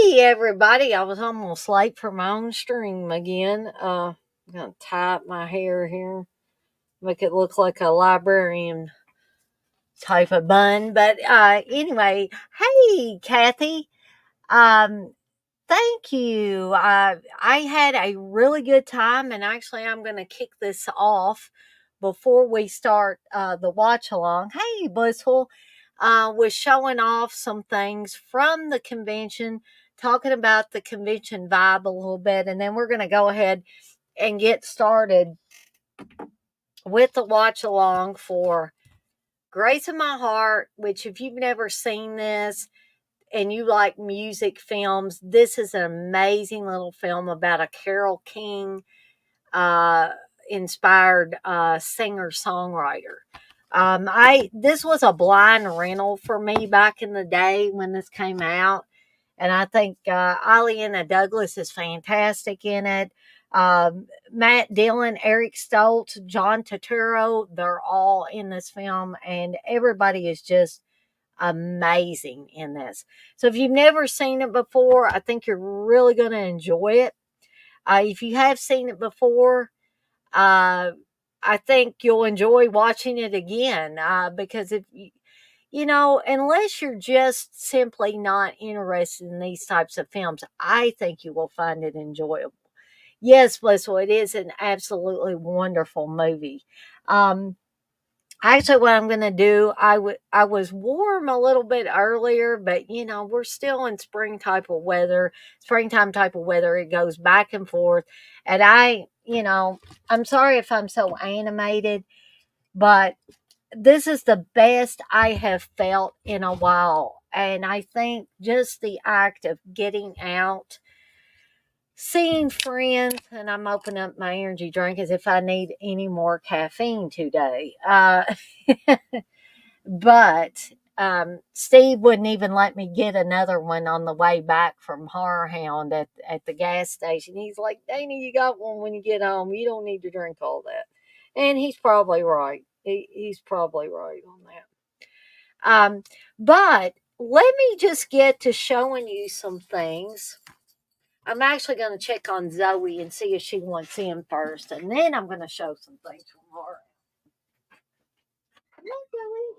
Hey everybody, I was almost late for my own stream again. I'm gonna tie up my hair here, make it look like a librarian type of bun. But anyway, hey Kathy, um, thank you. I had a really good time, and actually, I'm gonna kick this off before we start the watch along. Hey, Blissful, was showing off some things from the convention, talking about the convention vibe a little bit, and then we're gonna go ahead and get started with the watch along for Grace of My Heart. Which, if you've never seen this and you like music films, this is an amazing little film about a Carole King uh, inspired singer songwriter. I This was a blind rental for me back in the day when this came out, and I think Aliana Douglas is fantastic in it. Matt Dillon, Eric Stoltz, John Turturro, they're all in this film, and everybody is just amazing in this. So if you've never seen it before, I think you're really going to enjoy it. If you have seen it before, uh, I think you'll enjoy watching it again because if you know, unless you're just simply not interested in these types of films, I think you will find it enjoyable. Yes, Blissful, it is an absolutely wonderful movie. Um, Actually, what I'm gonna do, I was warm a little bit earlier, but you know, we're still in springtime type of weather. It goes back and forth. And I'm sorry if I'm so animated, but this is the best I have felt in a while. And I think just the act of getting out, seeing friends, and I'm opening up my energy drink as if I need any more caffeine today. But Steve wouldn't even let me get another one on the way back from Horror Hound at the gas station. He's like, Dana, you got one when you get home. You don't need to drink all that. And he's probably right. He's probably right on that. But let me just get to showing you some things. I'm actually going to check on Zoe and see if she wants in first. And then I'm going to show some things from Horror. Come on, Zoe.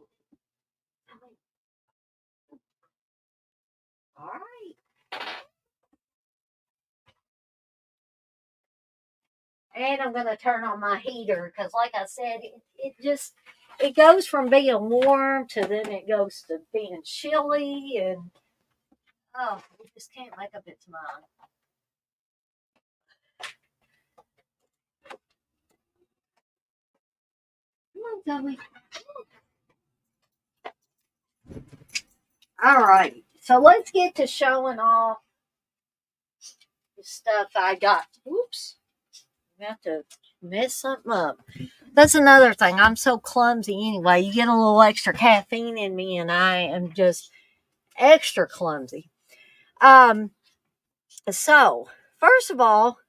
All right. And I'm going to turn on my heater because, like I said, it goes from being warm to then it goes to being chilly, and oh, it just can't make up its mind. Come on, Zoe. All right, so let's get to showing off the stuff I got. Oops, I have to mess something up. That's another thing. I'm so clumsy anyway. You get a little extra caffeine in me, and I am just extra clumsy. Um, so first of all,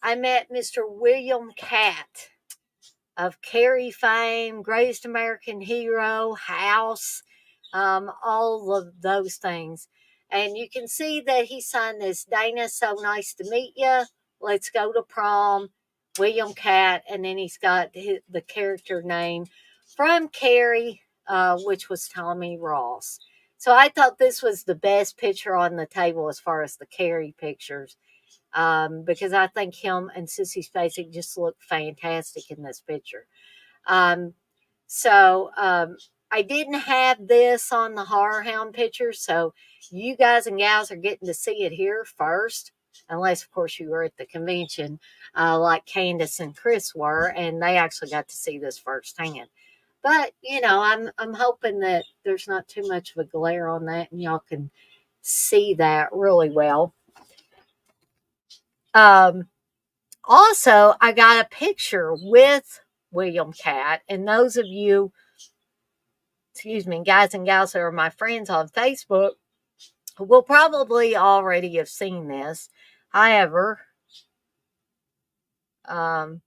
I met Mr. William Catt of Carrie fame, Greatest American Hero, House, all of those things. And you can see that he signed this Dana, so nice to meet you. Let's go to prom. William Catt. And then he's got the character name from Carrie, which was Tommy Ross. So I thought this was the best picture on the table as far as the Carrie pictures, because I think him and Sissy Spacek just look fantastic in this picture. Um, so I didn't have this on the Horror Hound picture, so you guys and gals are getting to see it here first. Unless, of course, you were at the convention, like Candace and Chris were, and they actually got to see this firsthand. But you know, I'm hoping that there's not too much of a glare on that, and y'all can see that really well. Um, Also, I got a picture with William Catt, and those of you, excuse me, guys and gals that are my friends on Facebook will probably already have seen this. However, um,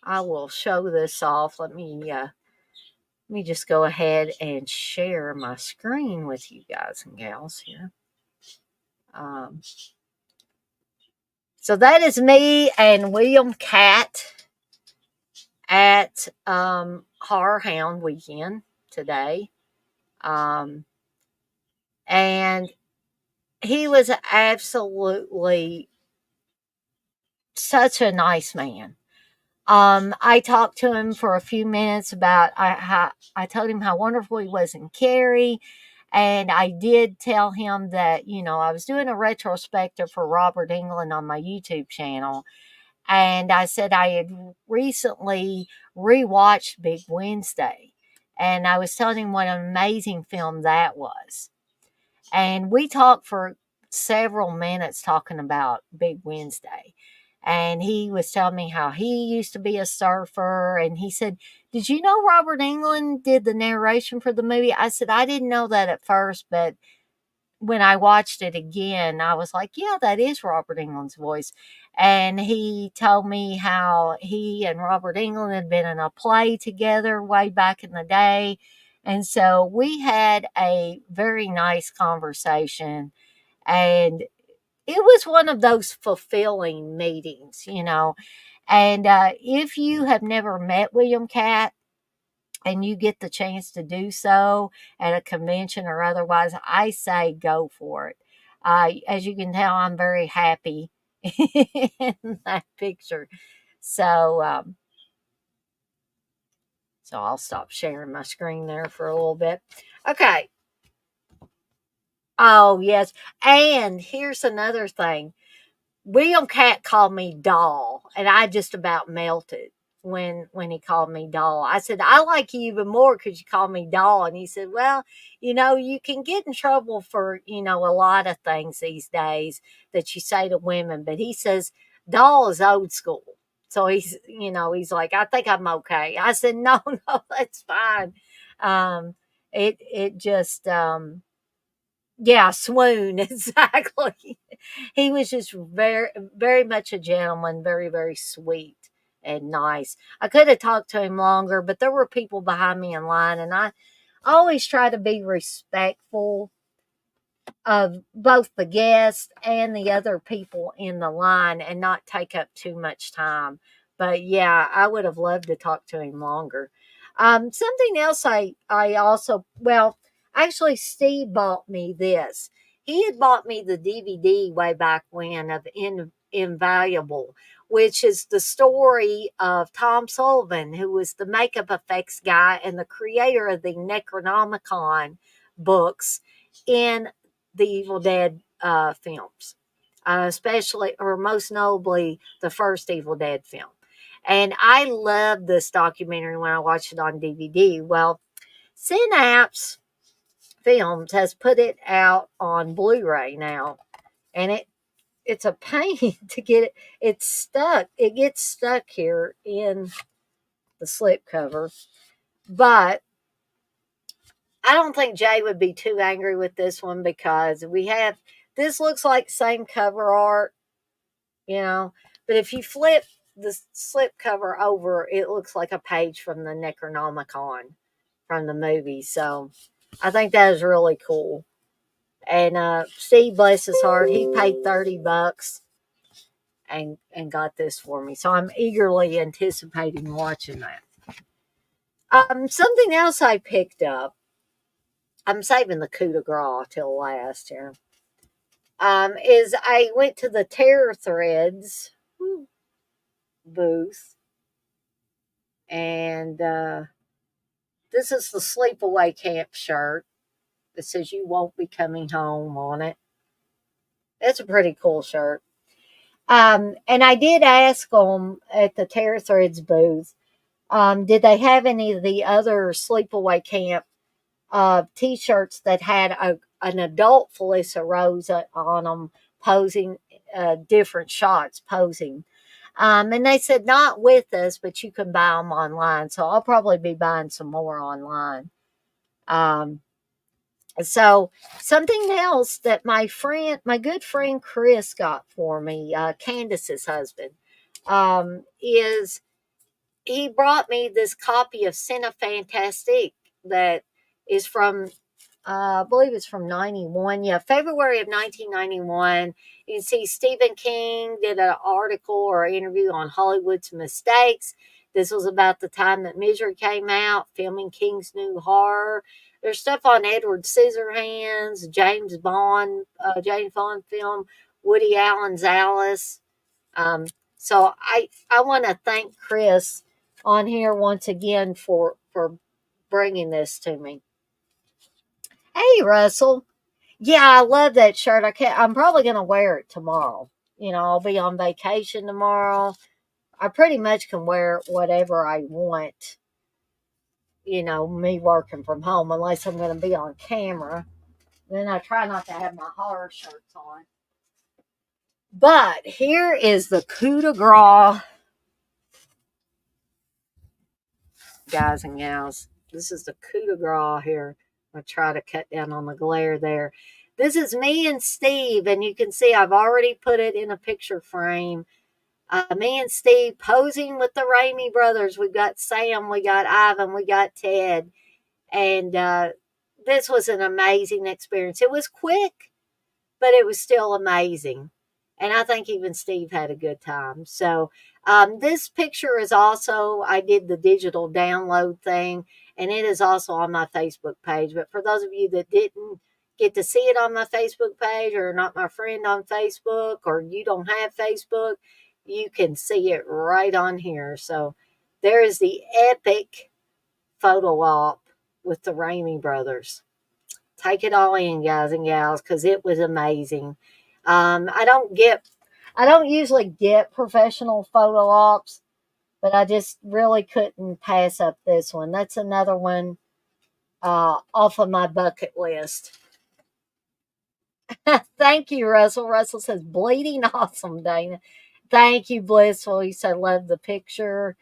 I will show this off. Let me Let me just go ahead and share my screen with you guys and gals here. Um, so that is me and William Catt at Horror Hound Weekend today. And he was absolutely such a nice man. I talked to him for a few minutes about I told him how wonderful he was in Carrie, and I did tell him that I was doing a retrospective for Robert Englund on my YouTube channel, and I said I had recently rewatched Big Wednesday, and I was telling him what an amazing film that was. And we talked for several minutes talking about Big Wednesday. And he was telling me how he used to be a surfer. And he said, "Did you know Robert Englund did the narration for the movie?" I said, "I didn't know that at first, but when I watched it again, I was like, yeah, that is Robert Englund's voice." And he told me how he and Robert Englund had been in a play together way back in the day. And so we had a very nice conversation. And it was one of those fulfilling meetings. And if you have never met William Catt, and you get the chance to do so at a convention or otherwise, I say go for it. As you can tell, I'm very happy in that picture. So, so I'll stop sharing my screen there for a little bit. Okay. Oh, yes. And here's another thing. William Catt called me doll, and I just about melted when he called me doll. I said, "I like you even more because you call me doll." And he said, "Well, you can get in trouble for a lot of things these days that you say to women." But he says doll is old school. So he's like, "I think I'm okay." I said, "No, no, that's fine." Um, it just yeah, swoon exactly. He was just very, very much a gentleman, very, very sweet and nice. I could have talked to him longer, but there were people behind me in line, and I always try to be respectful of both the guests and the other people in the line and not take up too much time. But yeah, I would have loved to talk to him longer. Something else I also, well, actually, Steve bought me this. He had bought me the DVD way back when of Invaluable, which is the story of Tom Sullivan, who was the makeup effects guy and the creator of the Necronomicon books in the Evil Dead films, especially or most notably the first Evil Dead film. And I loved this documentary when I watched it on DVD. Well, Synapse Films has put it out on Blu-ray now, and it's a pain to get it. It's stuck. It gets stuck here in the slipcover, but I don't think Jay would be too angry with this one because this looks like same cover art, you know, but if you flip the slip cover over, it looks like a page from the Necronomicon from the movie. So I think that is really cool. And Steve, bless his heart, he paid $30 and got this for me. So I'm eagerly anticipating watching that. Something else I picked up. I'm saving the coup de grace till last here. Is I went to the Terror Threads booth, and this is the Sleepaway Camp shirt that says "You won't be coming home" on it. It's a pretty cool shirt. And I did ask them at the Terror Threads booth, did they have any of the other Sleepaway Camp T-shirts that had an adult Felissa Rose on them, posing different shots, posing. And they said not with us, but you can buy them online. So I'll probably be buying some more online. So something else that my good friend Chris got for me, Candace's husband, is he brought me this copy of Cinefantastique that is from, I believe it's from 91. Yeah, February of 1991. You can see Stephen King did an article or interview on Hollywood's mistakes. This was about the time that Misery came out, filming King's new horror. There's stuff on Edward Scissorhands, James Bond film, Woody Allen's Alice. Um, so I want to thank Chris on here once again for bringing this to me. Hey, Russell. Yeah, I love that shirt. I'm probably gonna wear it tomorrow. I'll be on vacation tomorrow. I pretty much can wear whatever I want. Me working from home, unless I'm gonna be on camera. Then I try not to have my horror shirts on. But here is the coup de grace, guys and gals. This is the coup de grace here. I'm gonna try to cut down on the glare there. This is me and Steve, and you can see I've already put it in a picture frame. Me and Steve posing with the Raimi brothers. We got Sam, we got Ivan, we got Ted. And this was an amazing experience. It was quick, but it was still amazing. And I think even Steve had a good time. So this picture is also, I did the digital download thing, and it is also on my Facebook page. But for those of you that didn't get to see it on my Facebook page, or not my friend on Facebook, or you don't have Facebook, you can see it right on here. So there is the epic photo op with the Raimi brothers. Take it all in, guys and gals, because it was amazing. I don't usually get professional photo ops, but I just really couldn't pass up this one. That's another one off of my bucket list. Thank you, Russell. Russell says, bleeding awesome, Dana. Thank you, Blissful. He said, love the picture.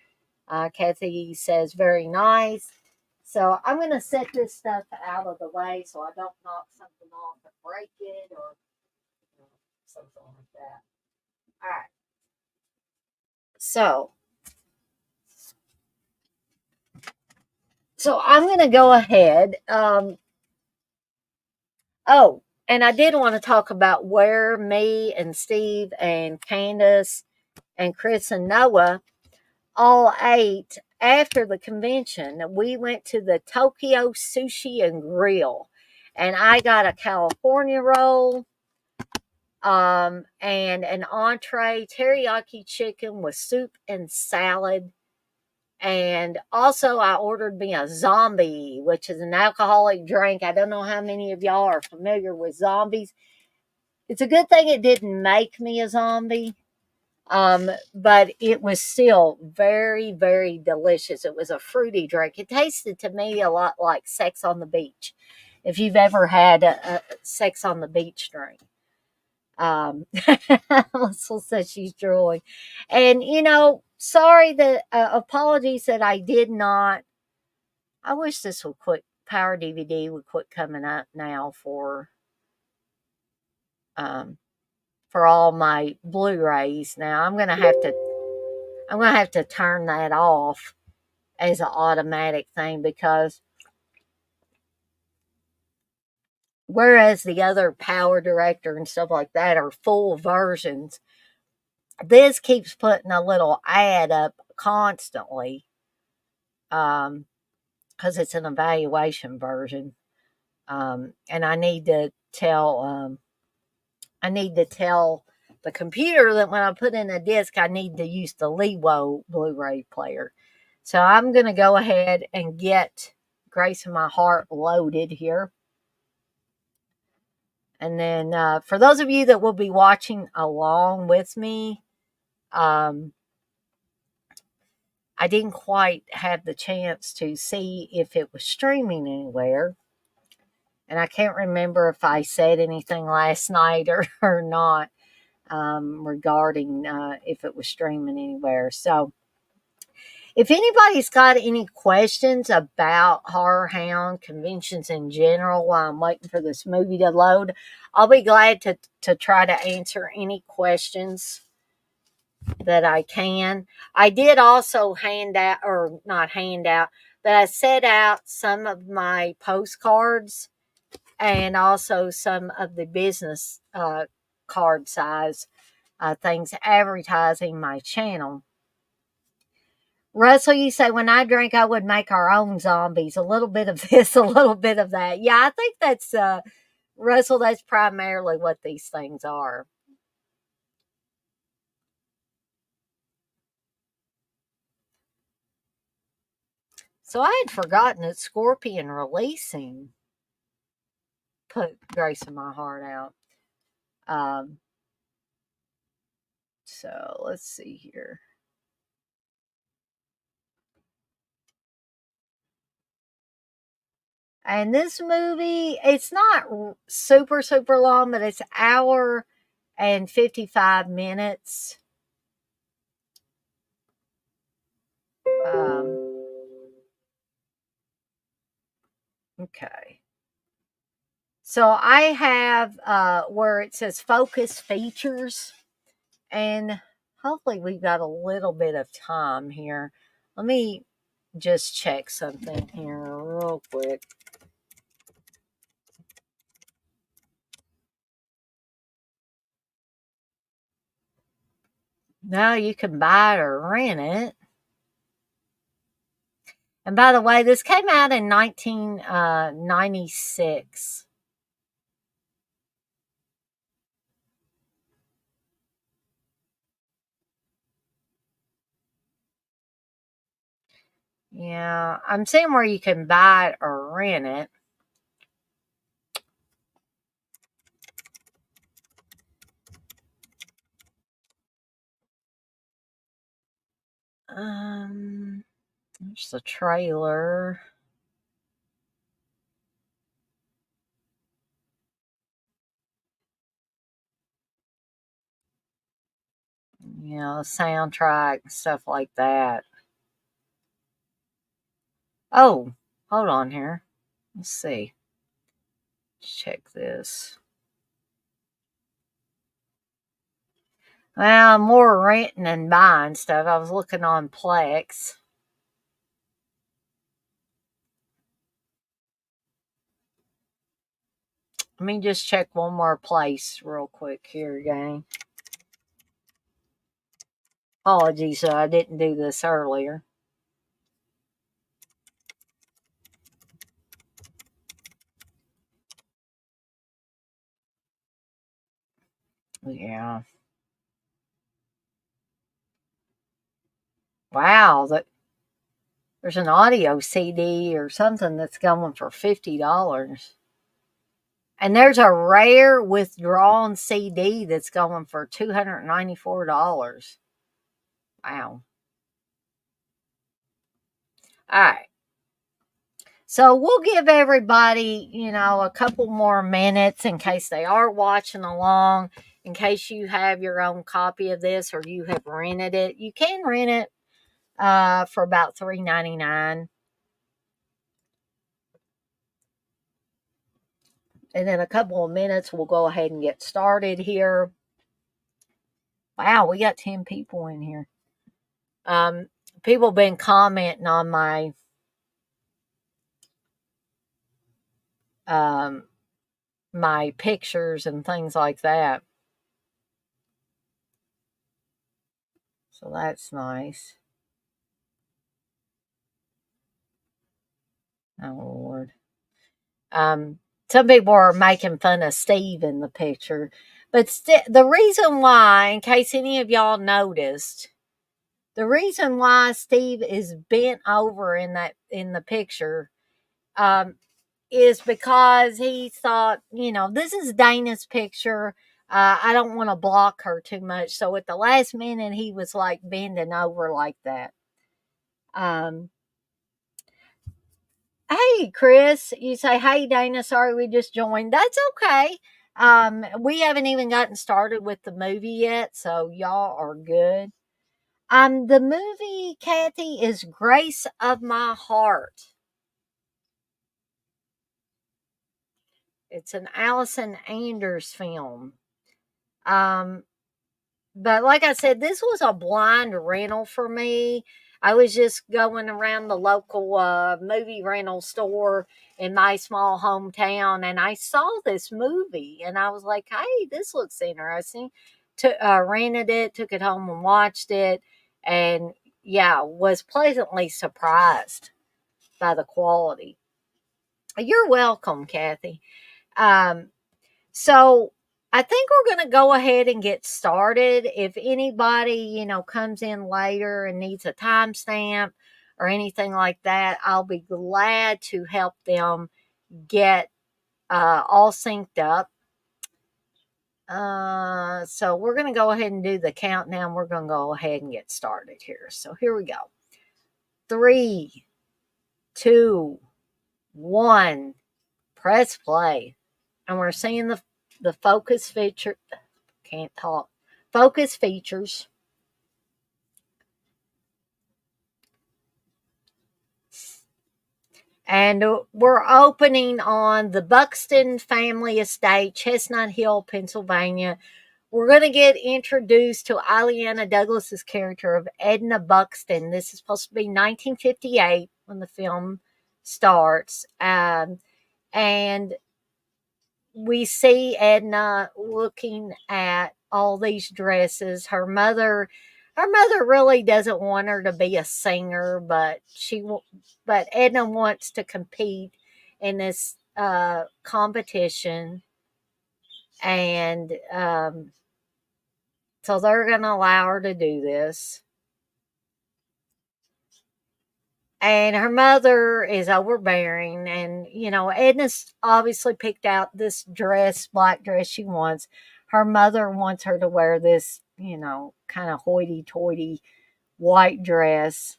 Kathy says, very nice. So I'm going to set this stuff out of the way so I don't knock something off and break it or something like that. All right. So I'm going to go ahead. And I did want to talk about where me and Steve and Candace and Chris and Noah all ate after the convention. We went to the Tokyo Sushi and Grill, and I got a California roll, and an entree teriyaki chicken with soup and salad. And also, I ordered me a zombie, which is an alcoholic drink. I don't know how many of y'all are familiar with zombies. It's a good thing it didn't make me a zombie. But it was still very, very delicious. It was a fruity drink. It tasted to me a lot like Sex on the Beach. If you've ever had a Sex on the Beach drink. Russell says she's drooling. And, sorry that, apologies that I did not. I wish this would quit, Power DVD would quit coming up now for all my Blu-rays. Now I'm gonna have to turn that off as an automatic thing, because whereas the other Power Director and stuff like that are full versions, this keeps putting a little ad up constantly, because it's an evaluation version, and I need to tell the computer that when I put in a disc, I need to use the Lewo Blu-ray player. So I'm going to go ahead and get Grace in My Heart loaded here. And then for those of you that will be watching along with me, I didn't quite have the chance to see if it was streaming anywhere. And I can't remember if I said anything last night or not regarding if it was streaming anywhere. So if anybody's got any questions about Horror Hound conventions in general while I'm waiting for this movie to load, I'll be glad to try to answer any questions that I can. I did also hand out, or not hand out, but I set out some of my postcards and also some of the business card size things advertising my channel. Russell, you say, when I drink, I would make our own zombies. A little bit of this, a little bit of that. Yeah, I think that's, Russell, that's primarily what these things are. So I had forgotten that Scorpion releasing put Grace in My Heart out. Um, so let's see here. And this movie, it's not super, super long, but it's hour and 55 minutes. Um, okay. So I have where it says focus features, and hopefully we've got a little bit of time here. Let me just check something here real quick. No, you can buy it or rent it. And by the way, this came out in 1996. Yeah, I'm seeing where you can buy it or rent it. There's the trailer. Soundtrack, stuff like that. Oh, hold on here. Let's see. Let's check this. Well, more renting and buying stuff. I was looking on Plex. Let me just check one more place real quick here, gang. Apologies, I didn't do this earlier. Yeah. Wow, there's an audio CD or something that's going for $50. And there's a rare withdrawn CD that's going for $294. Wow. All right. So we'll give everybody, a couple more minutes in case they are watching along, in case you have your own copy of this or you have rented it. You can rent it for about $3.99. And in a couple of minutes, we'll go ahead and get started here. Wow, we got 10 people in here. People been commenting on um, my pictures and things like that. So that's nice. Oh, Lord. Some people are making fun of Steve in the picture. But the reason why, in case any of y'all noticed, the reason why Steve is bent over in the picture um, is because he thought, this is Dana's picture. I don't want to block her too much. So at the last minute, he was like bending over like that. Hey, Chris, you say, hey, Dana, sorry we just joined. That's okay. We haven't even gotten started with the movie yet, so y'all are good. The movie, Kathy, is Grace of My Heart. It's an Allison Anders film. Um, But like I said, this was a blind rental for me. I was just going around the local movie rental store in my small hometown, and I saw this movie, and I was like, "Hey, this looks interesting." Rented it, took it home, and watched it, and yeah, was pleasantly surprised by the quality. You're welcome, Kathy. Um, so I think we're going to go ahead and get started. If anybody, comes in later and needs a timestamp or anything like that, I'll be glad to help them get all synced up. So we're going to go ahead and do the countdown. We're going to go ahead and get started here. So here we go. 3, 2, 1. Press play. And we're seeing the focus feature. Can't talk. Focus features. And we're opening on the Buxton family estate, Chestnut Hill, Pennsylvania. We're going to get introduced to Ileana Douglas's character of Edna Buxton. This is supposed to be 1958 when the film starts. And we see Edna looking at all these dresses. Her mother really doesn't want her to be a singer, but Edna wants to compete in this competition, and so they're going to allow her to do this. And her mother is overbearing, and Edna's obviously picked out this black dress she wants. Her mother wants her to wear this, kind of hoity-toity white dress.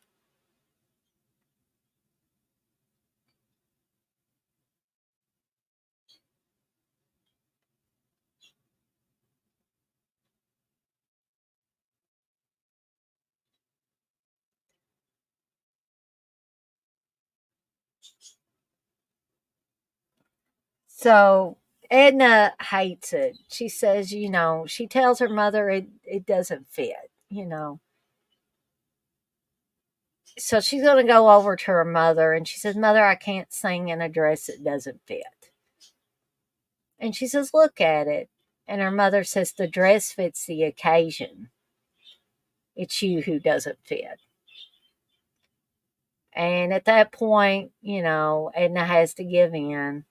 So Edna hates it. She says, she tells her mother it doesn't fit. So she's going to go over to her mother, and she says, "Mother, I can't sing in a dress that doesn't fit." And she says, "Look at it." And her mother says, "The dress fits the occasion. It's you who doesn't fit." And at that point, Edna has to give in.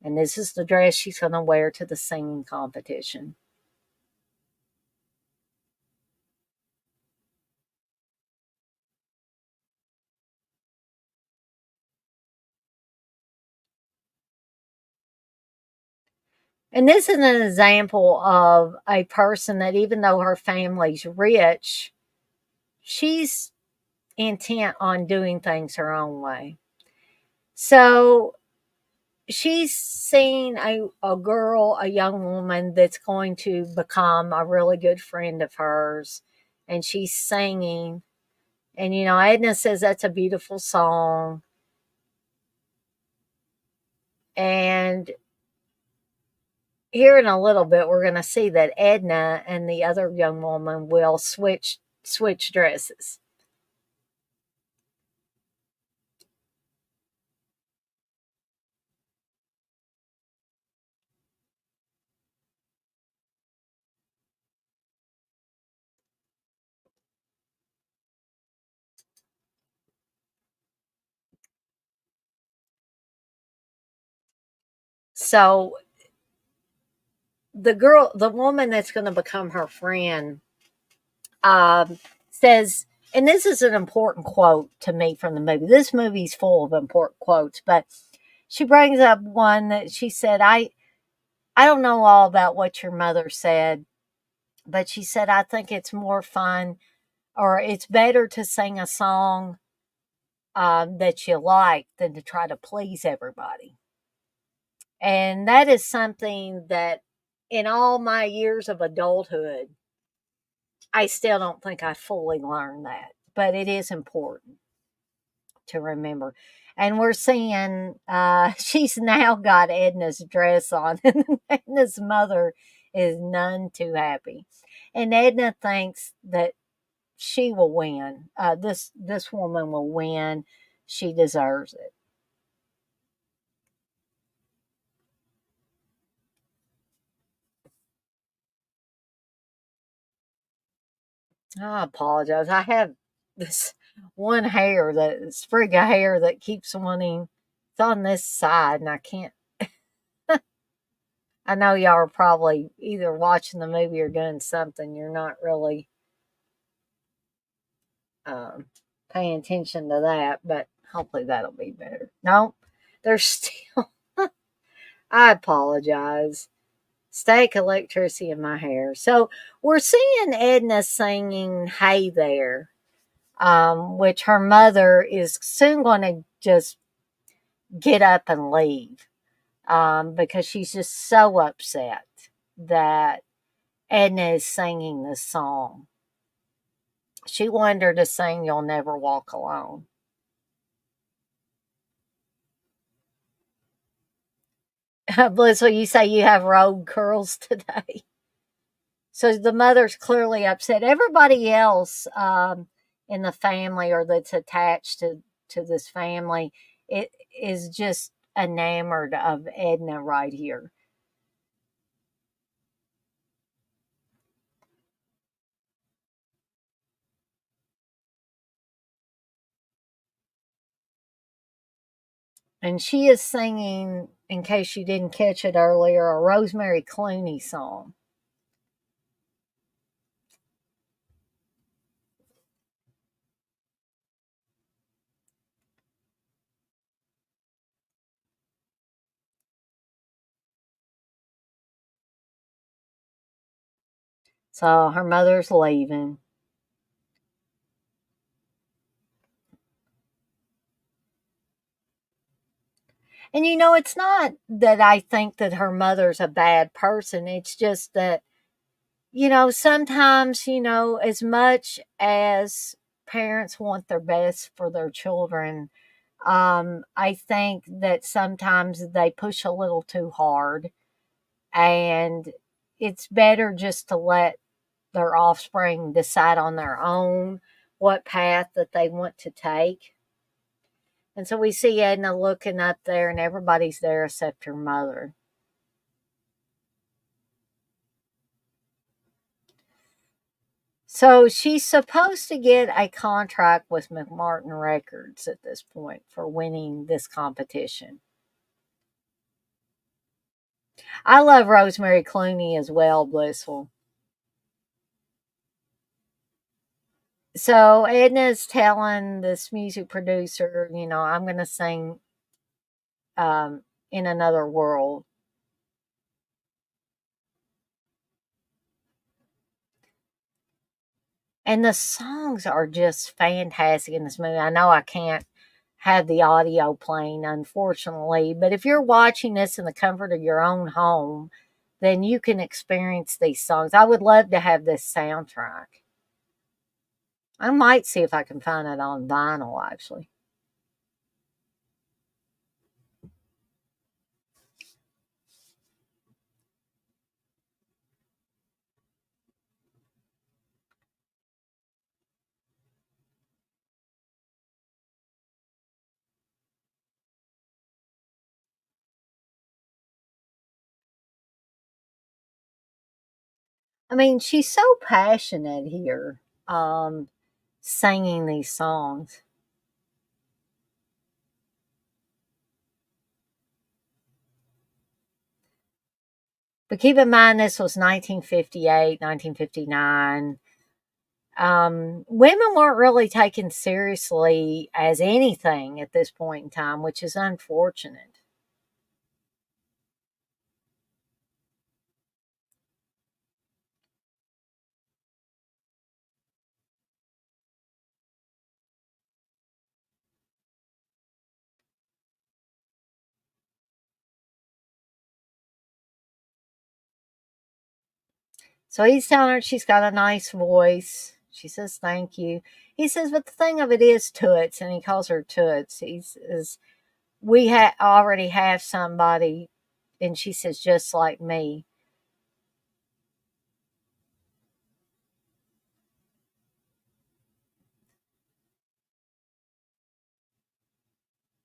And this is the dress she's going to wear to the singing competition. And this is an example of a person that, even though her family's rich, she's intent on doing things her own way. So she's seen a young woman that's going to become a really good friend of hers, and she's singing. And, Edna says that's a beautiful song. And here in a little bit, we're going to see that Edna and the other young woman will switch dresses. So the woman that's going to become her friend, says, and this is an important quote to me from the movie. This movie's full of important quotes, but she brings up one that she said, I don't know all about what your mother said, but she said, "I think it's more fun, or it's better to sing a song that you like than to try to please everybody." And that is something that, in all my years of adulthood, I still don't think I fully learned that, but it is important to remember. And we're seeing she's now got Edna's dress on, and Edna's mother is none too happy. And Edna thinks that she will win. This woman will win. She deserves it. I apologize. I have this one hair that sprig of hair that keeps wanting. It's on this side, and I can't. I know y'all are probably either watching the movie or doing something. You're not really um, paying attention to that, but hopefully that'll be better. No, there's still. I apologize. Static electricity in my hair. So we're seeing Edna singing "Hey There," which her mother is soon going to just get up and leave because she's just so upset that Edna is singing this song. She wanted her to sing "You'll Never Walk Alone." Blissful, you say you have road curls today. So the mother's clearly upset. Everybody else in the family or that's attached to this family, it is just enamored of Edna right here. And she is singing, in case you didn't catch it earlier, a Rosemary Clooney song. So her mother's leaving. And it's not that I think that her mother's a bad person. It's just that, sometimes, as much as parents want their best for their children, I think that sometimes they push a little too hard. And it's better just to let their offspring decide on their own what path that they want to take. And so we see Edna looking up there, and everybody's there except her mother. So she's supposed to get a contract with McMartin Records at this point for winning this competition. I love Rosemary Clooney as well, Blissful. So Edna's telling this music producer, I'm going to sing in another world. And the songs are just fantastic in this movie. I know I can't have the audio playing, unfortunately, but if you're watching this in the comfort of your own home, then you can experience these songs. I would love to have this soundtrack. I might see if I can find it on vinyl, actually. I mean, she's so passionate here, singing these songs. But keep in mind, this was 1958, 1959. Women weren't really taken seriously as anything at this point in time, which is unfortunate. So he's telling her she's got a nice voice. She says, "Thank you." He says, "But the thing of it is, Toots," and he calls her Toots. He says, "We already have somebody," and she says, "Just like me."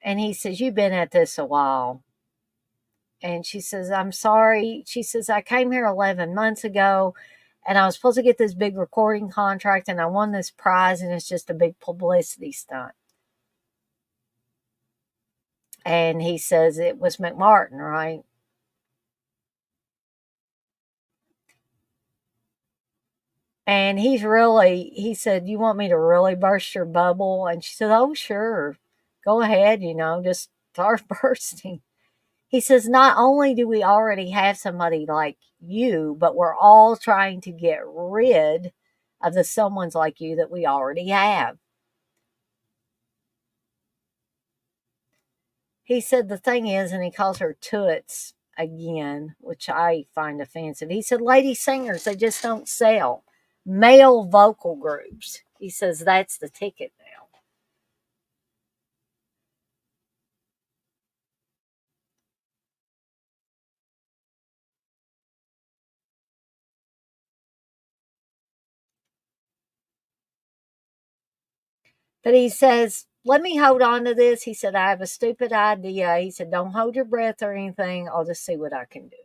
And he says, "You've been at this a while." And she says, "I'm sorry." She says, "I came here 11 months ago and I was supposed to get this big recording contract and I won this prize and it's just a big publicity stunt." And he says, "It was McMartin, right?" And he said, "You want me to really burst your bubble?" And she said, "Oh, sure. Go ahead, just start bursting." He says, "Not only do we already have somebody like you, but we're all trying to get rid of the someone's like you that we already have." He said, "The thing is," and he calls her toots again, which I find offensive. He said, "Lady singers, they just don't sell. Male vocal groups." He says, "That's the ticket now." But he says, "Let me hold on to this." He said, "I have a stupid idea." He said, "Don't hold your breath or anything. I'll just see what I can do."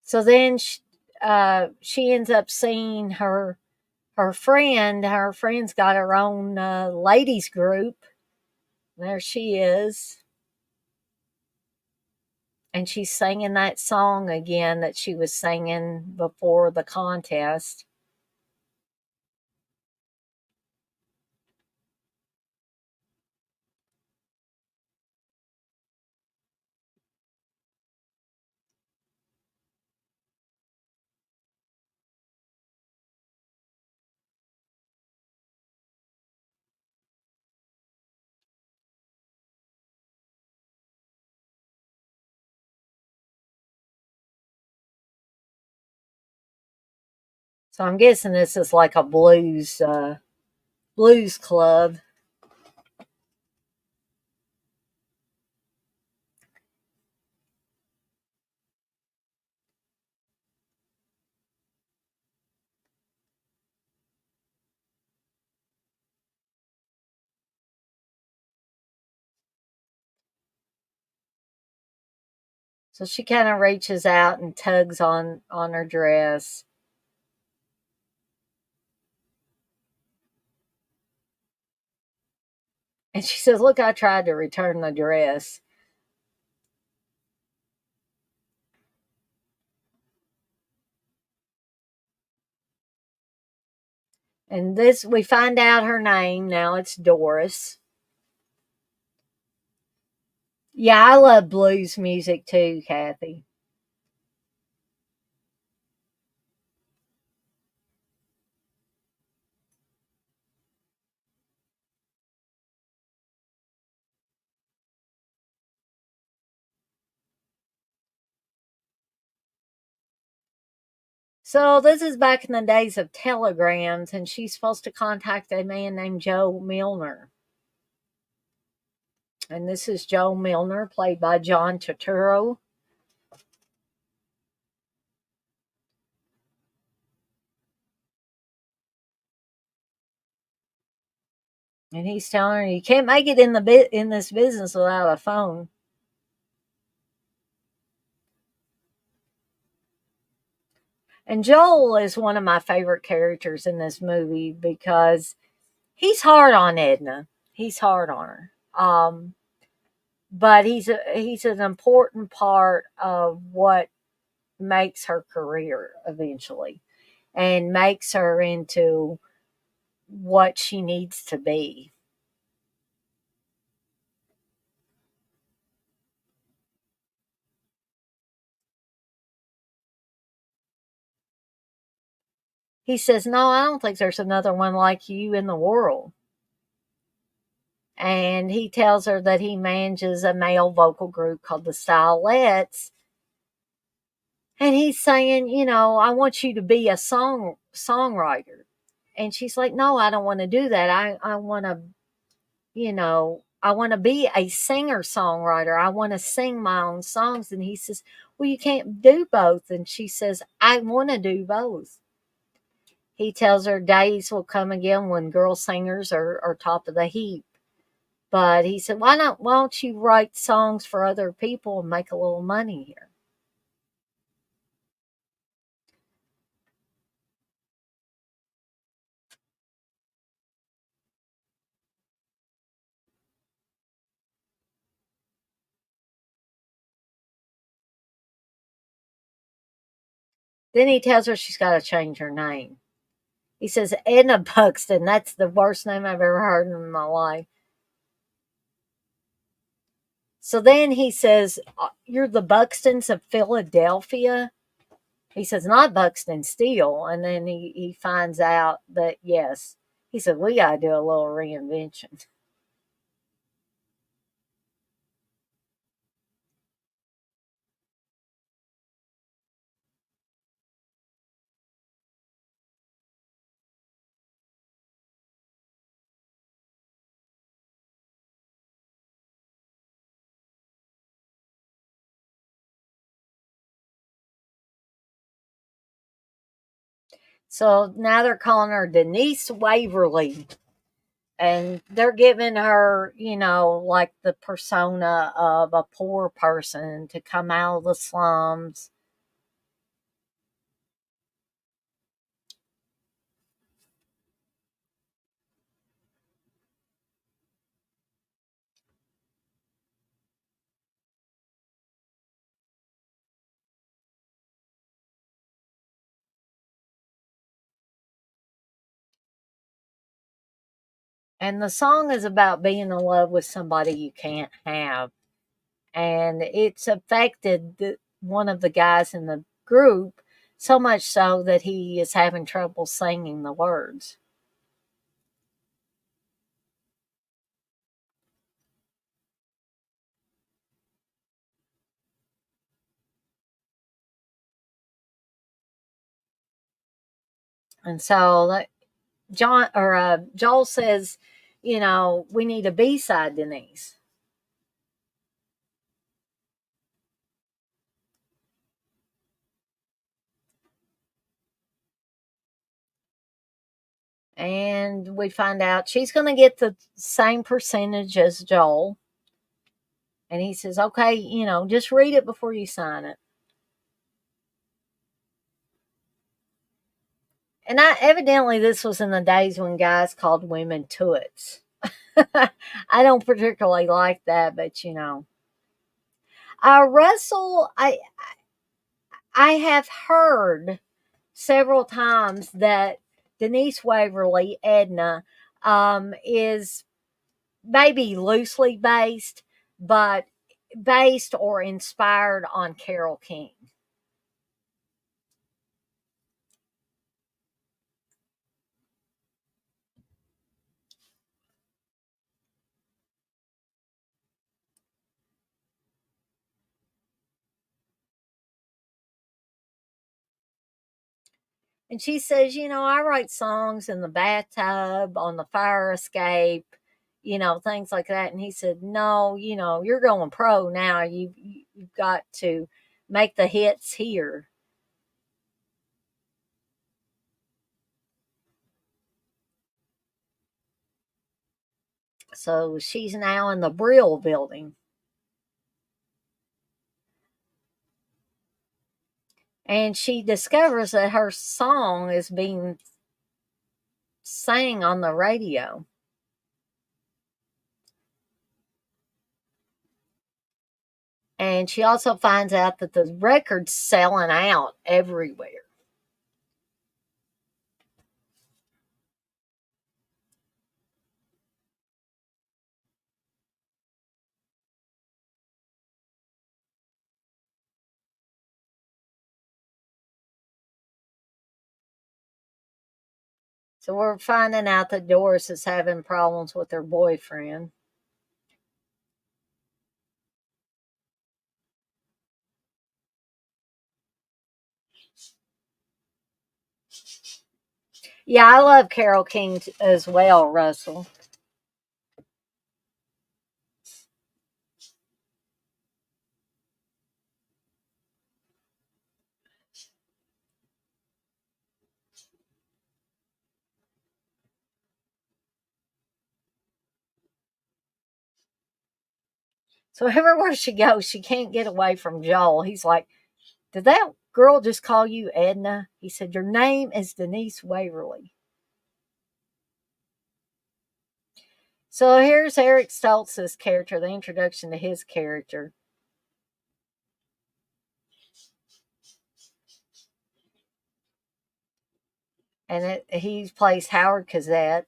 So then she ends up seeing her friend. Her friend's got her own ladies group. There she is. And she's singing that song again that she was singing before the contest. So I'm guessing this is like a blues club. So she kind of reaches out and tugs on her dress. And she says, "Look, I tried to return the dress." And this, we find out her name now. It's Doris. Yeah, I love blues music too, Kathy. So this is back in the days of telegrams, and she's supposed to contact a man named Joe Milner. And this is Joe Milner, played by John Turturro. And he's telling her, "You can't make it in this business without a phone." And Joel is one of my favorite characters in this movie because he's hard on Edna. He's hard on her. But he's an important part of what makes her career eventually and makes her into what she needs to be. He says, "No, I don't think there's another one like you in the world." And he tells her that he manages a male vocal group called the Stylettes. And he's saying, "I want you to be a songwriter." And she's like, "No, I don't want to do that. I want to, you know, I want to be a singer songwriter. I want to sing my own songs. And he says, well, you can't do both. And she says, I want to do both. He tells her days will come again when girl singers are top of the heap. But he said, why don't you write songs for other people and make a little money here? Then he tells her she's got to change her name. He says, Edna Buxton, that's the worst name I've ever heard in my life. So then he says, you're the Buxtons of Philadelphia? He says, not Buxton Steel. And then he finds out that, yes. He said, we got to do a little reinvention. So now they're calling her Denise Waverly. And they're giving her, like the persona of a poor person to come out of the slums. And the song is about being in love with somebody you can't have. And it's affected one of the guys in the group so much so that he is having trouble singing the words. And so Joel says, we need a B-side, Denise. And we find out she's going to get the same percentage as Joel. And he says, okay, just read it before you sign it. And evidently this was in the days when guys called women toots. I don't particularly like that, but Russell, I have heard several times that Denise Waverly, Edna, is maybe loosely based, but based or inspired on Carole King. And she says, I write songs in the bathtub, on the fire escape, things like that. And he said, no, you're going pro now. You've got to make the hits here. So she's now in the Brill building. And she discovers that her song is being sang on the radio. And she also finds out that the record's selling out everywhere. So we're finding out that Doris is having problems with her boyfriend. Yeah, I love Carole King as well, Russell. So everywhere she goes, she can't get away from Joel. He's like, did that girl just call you Edna? He said, your name is Denise Waverly. So here's Eric Stoltz's character, the introduction to his character. And he plays Howard Cosette.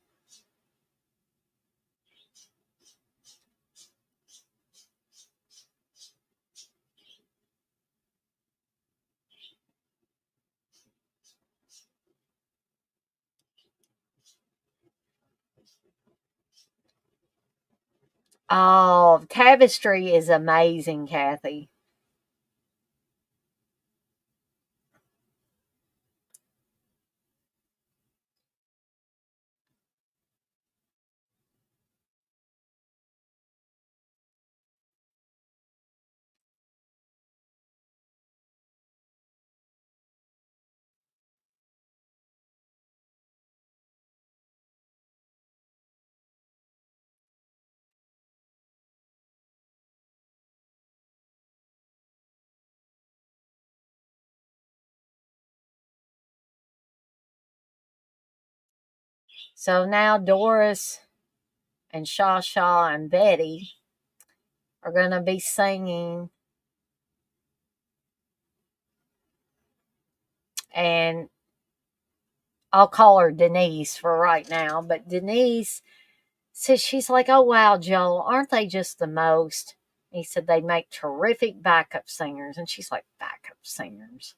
Oh, Tapestry is amazing, Kathy. So now Doris and Shaw Shaw and Betty are going to be singing, and I'll call her Denise for right now, but Denise says, she's like, oh wow, Joel, aren't they just the most? He said they make terrific backup singers, and she's like, backup singers.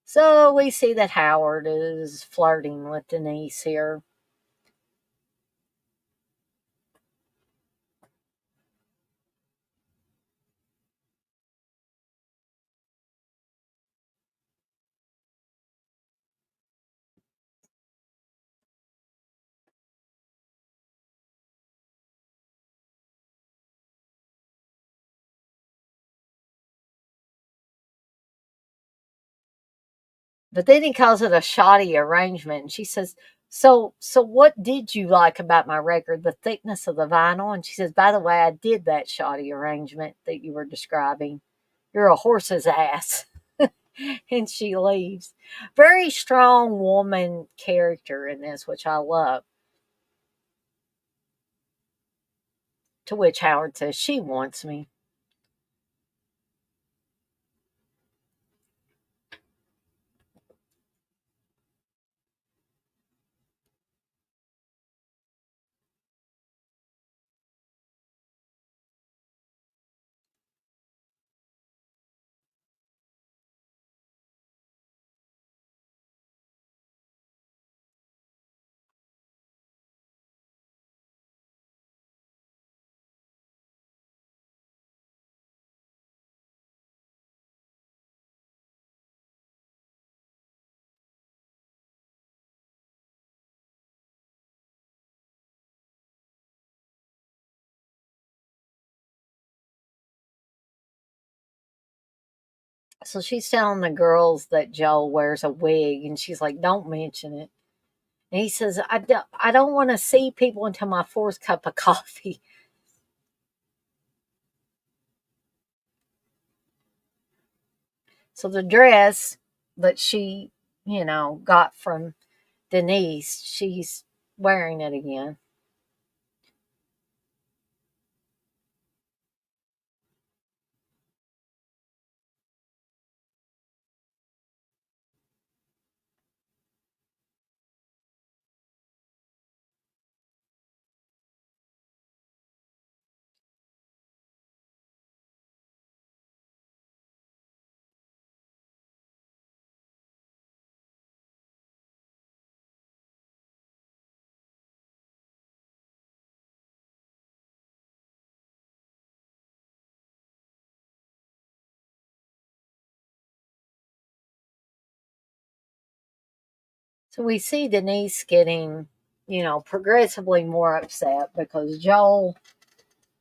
So we see that Howard is flirting with Denise here. But then he calls it a shoddy arrangement. And she says, so what did you like about my record? The thickness of the vinyl? And she says, by the way, I did that shoddy arrangement that you were describing. You're a horse's ass. And she leaves. Very strong woman character in this, which I love. To which Howard says, she wants me. So she's telling the girls that Joel wears a wig, and she's like, don't mention it. And he says, I don't want to see people until my fourth cup of coffee. So the dress that she, got from Denise, she's wearing it again. So we see Denise getting, progressively more upset because Joel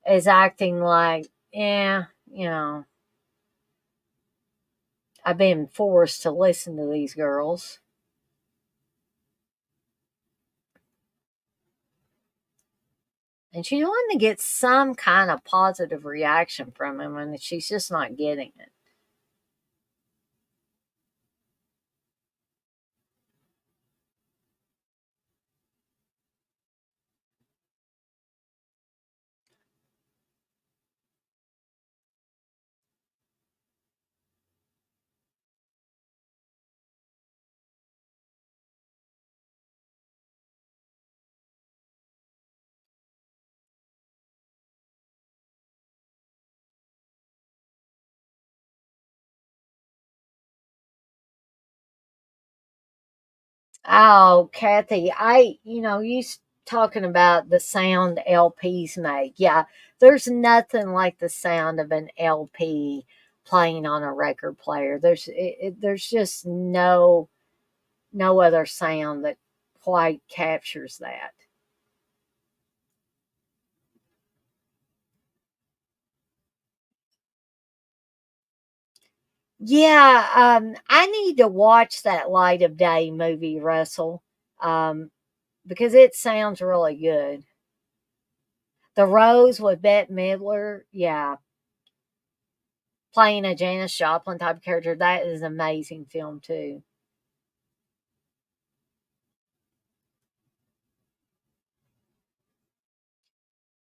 is acting like, yeah, I've been forced to listen to these girls. And she's wanting to get some kind of positive reaction from him, and she's just not getting it. Oh, Kathy, talking about the sound LPs make. Yeah, there's nothing like the sound of an LP playing on a record player. There's just no other sound that quite captures that. Yeah, I need to watch that Light of Day movie, Russell, because it sounds really good. The Rose with Bette Midler, yeah, playing a Janis Joplin type of character, that is an amazing film too.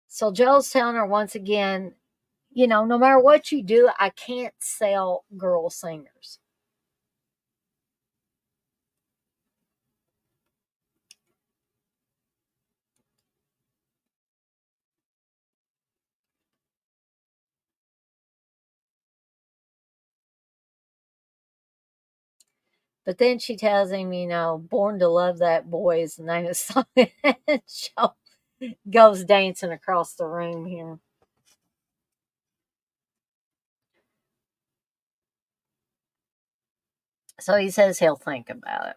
So Joel's telling her once again, no matter what you do, I can't sell girl singers. But then she tells him, Born to Love That Boy is the name of the song. And Joel goes dancing across the room here. So he says he'll think about it.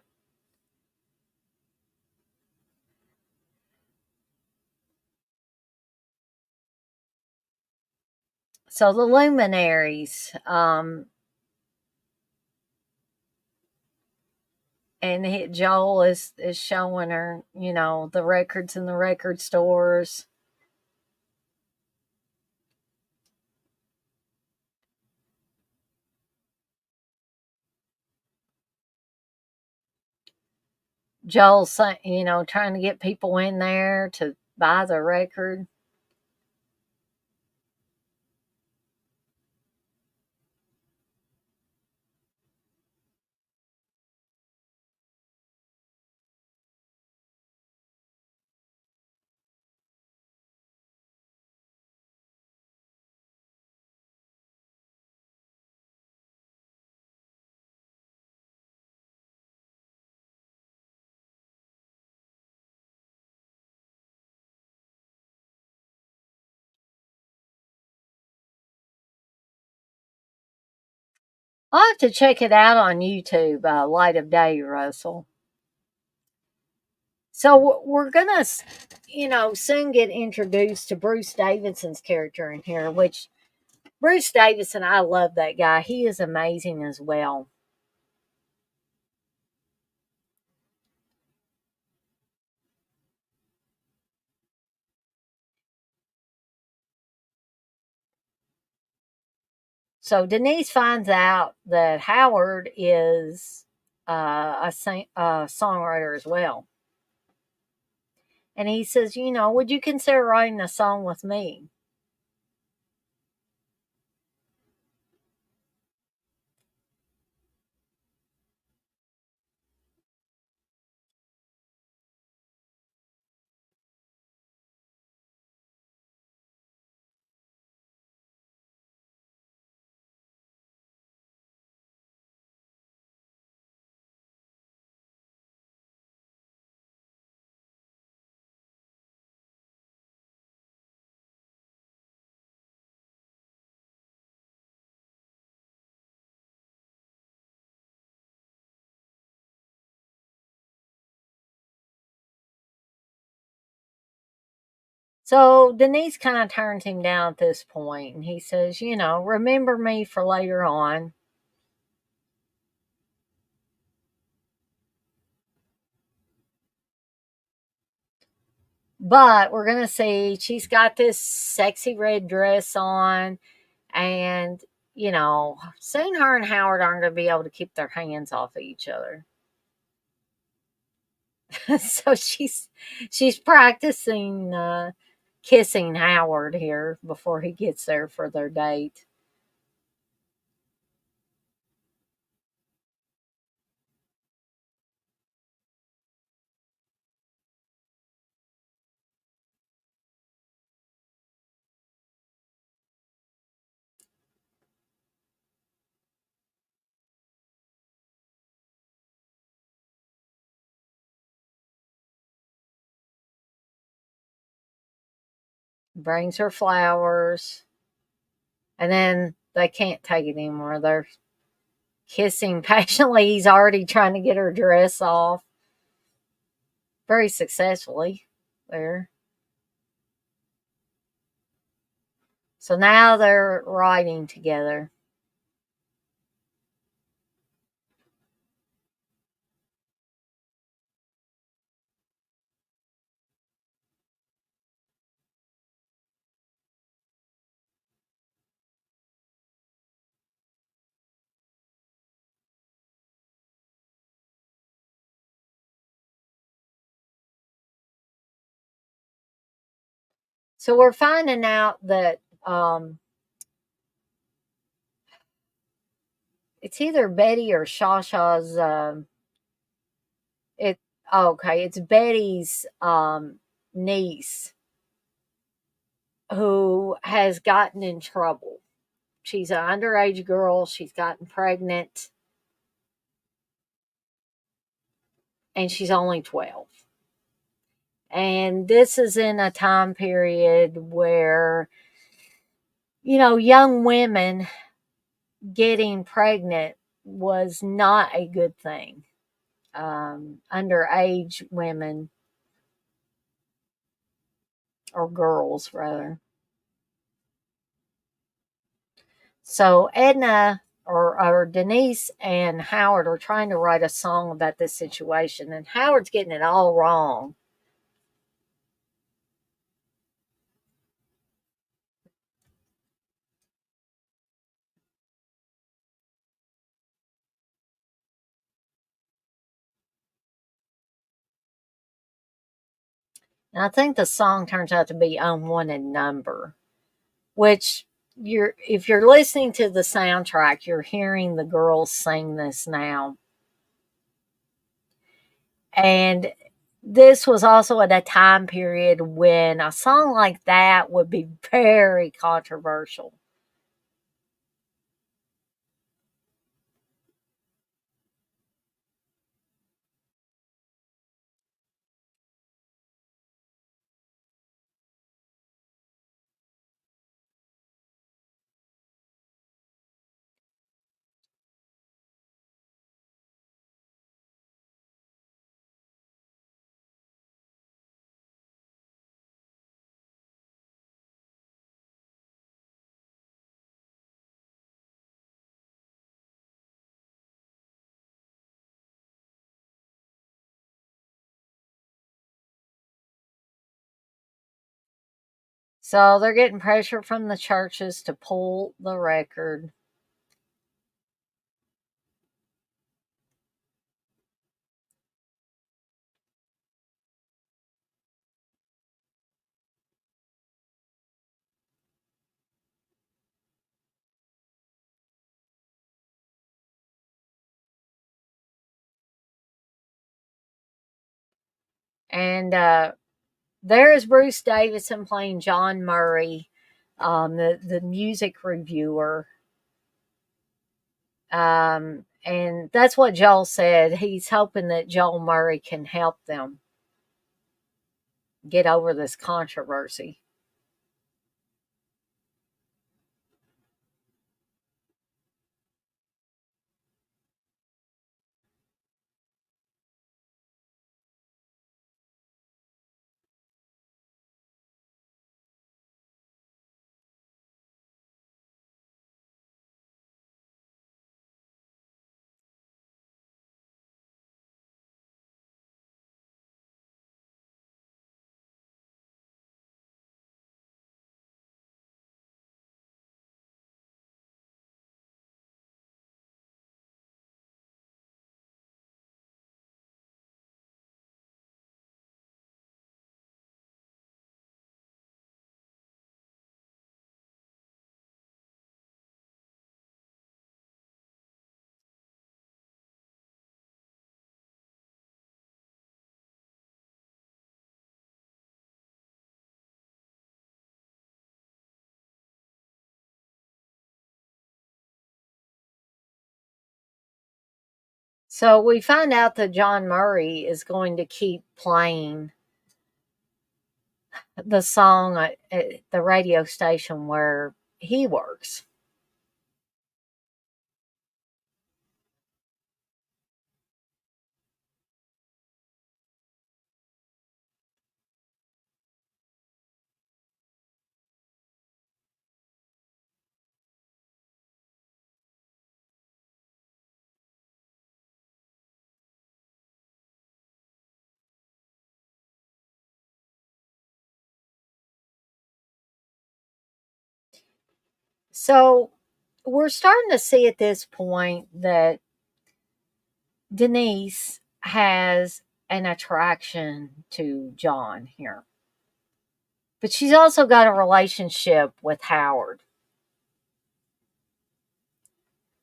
So the luminaries, and Joel is showing her, the records in the record stores. Joel's, trying to get people in there to buy the record. I'll have to check it out on YouTube, Light of Day, Russell. So we're gonna, soon get introduced to Bruce Davidson's character in here, which Bruce Davidson, I love that guy. He is amazing as well. So Denise finds out that Howard is a songwriter as well. And he says, would you consider writing a song with me? So Denise kind of turns him down at this point, and he says, remember me for later on. But we're going to see she's got this sexy red dress on, and, soon her and Howard aren't going to be able to keep their hands off of each other. So she's practicing kissing Howard here before he gets there for their date. Brings her flowers, and then they can't take it anymore. They're kissing passionately. He's already trying to get her dress off very successfully there. So now they're riding together. So we're finding out that it's either Betty or Shasha's. It okay. It's Betty's niece who has gotten in trouble. She's an underage girl. She's gotten pregnant, and she's only 12. And this is in a time period where, young women getting pregnant was not a good thing. Underage women, or girls rather. So Edna or Denise and Howard are trying to write a song about this situation, and Howard's getting it all wrong. And I think the song turns out to be Unwanted Number, which if you're listening to the soundtrack, you're hearing the girls sing this now. And this was also at a time period when a song like that would be very controversial. So they're getting pressure from the churches to pull the record. And there is Bruce Davison playing John Murray, the music reviewer. And that's what Joel said. He's hoping that Joel Murray can help them get over this controversy. So we find out that John Murray is going to keep playing the song at the radio station where he works. So we're starting to see at this point that Denise has an attraction to John here. But she's also got a relationship with Howard.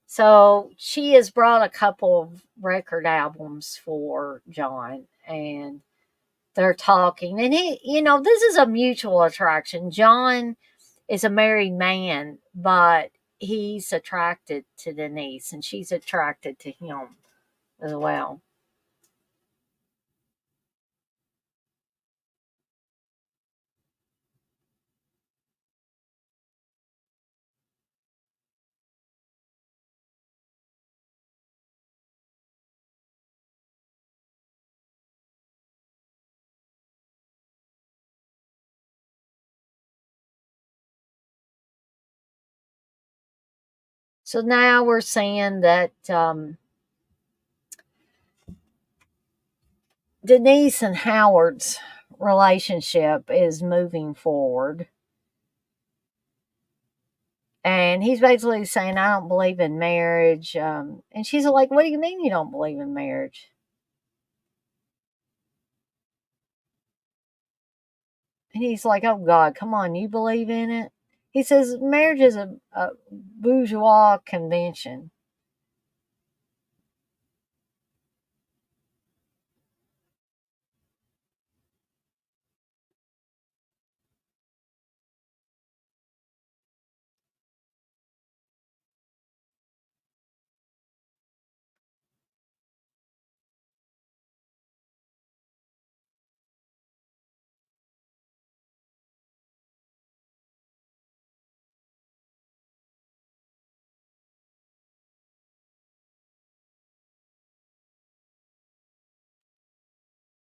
So she has brought a couple of record albums for John, and they're talking. And this is a mutual attraction. John is a married man, but he's attracted to Denise and she's attracted to him as well. So now we're seeing that Denise and Howard's relationship is moving forward. And he's basically saying, I don't believe in marriage. And she's like, what do you mean you don't believe in marriage? And he's like, oh God, come on, you believe in it? He says, marriage is a bourgeois convention.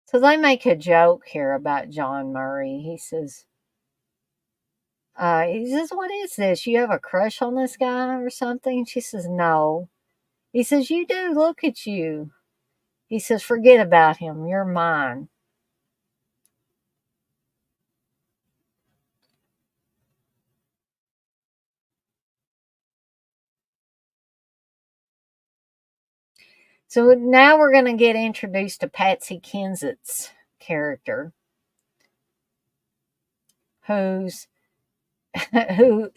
So they make a joke here about John Murray. He says, what is this? You have a crush on this guy or something? She says, no. He says, you do. Look at you. He says, forget about him. You're mine. So now we're going to get introduced to Patsy Kensett's character, who's who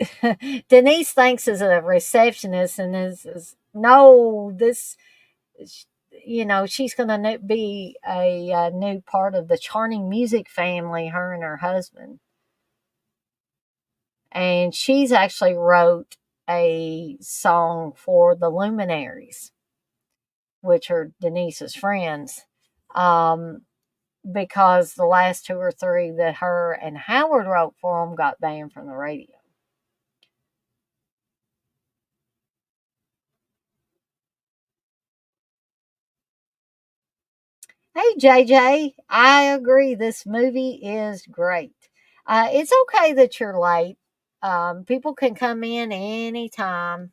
Denise thinks is a receptionist, and is no, this, she's going to be a new part of the Charning Music family, her and her husband. And she's actually wrote a song for the Luminaries, which are Denise's friends, um, because the last two or three that her and Howard wrote for them got banned from the radio. Hey, JJ, I agree. This movie is great. It's okay that you're late. People can come in anytime.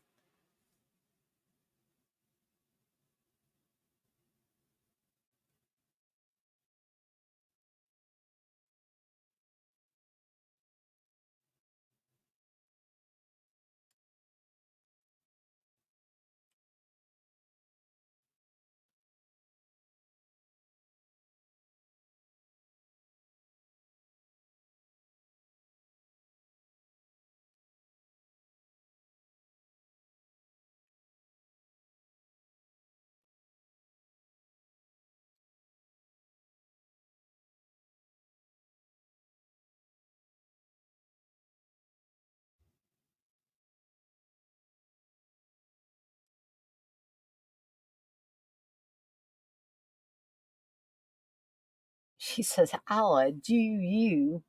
She says, I'll do you.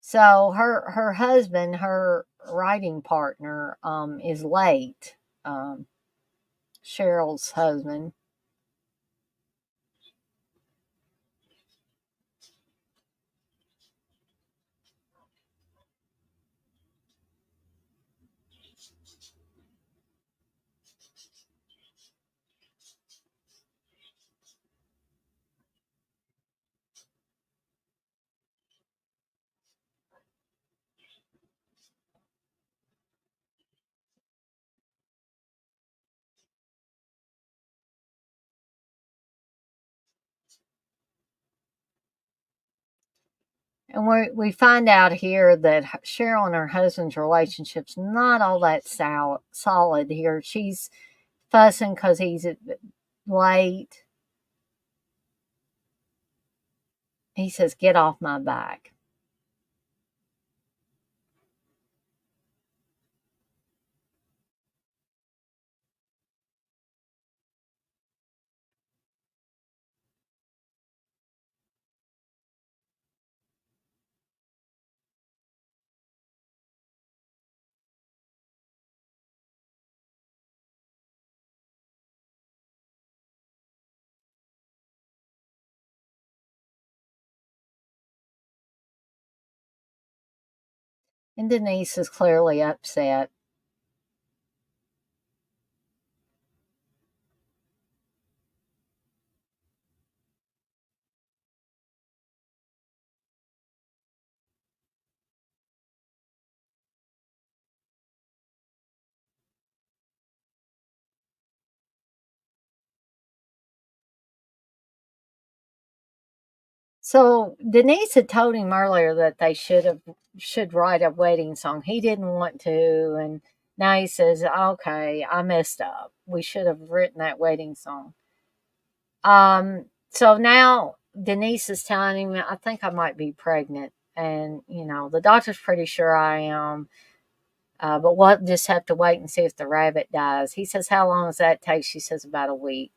So her husband, her writing partner, is late. Um, Cheryl's husband. And we find out here that Cheryl and her husband's relationship's not all that solid here. She's fussing because he's late. He says, "Get off my back." And Denise is clearly upset. So Denise had told him earlier that they should write a wedding song. He didn't want to, and now he says, "Okay, I messed up. We should have written that wedding song." So now Denise is telling him, "I think I might be pregnant," and the doctor's pretty sure I am. But we'll just have to wait and see if the rabbit dies. He says, "How long does that take?" She says, "About a week."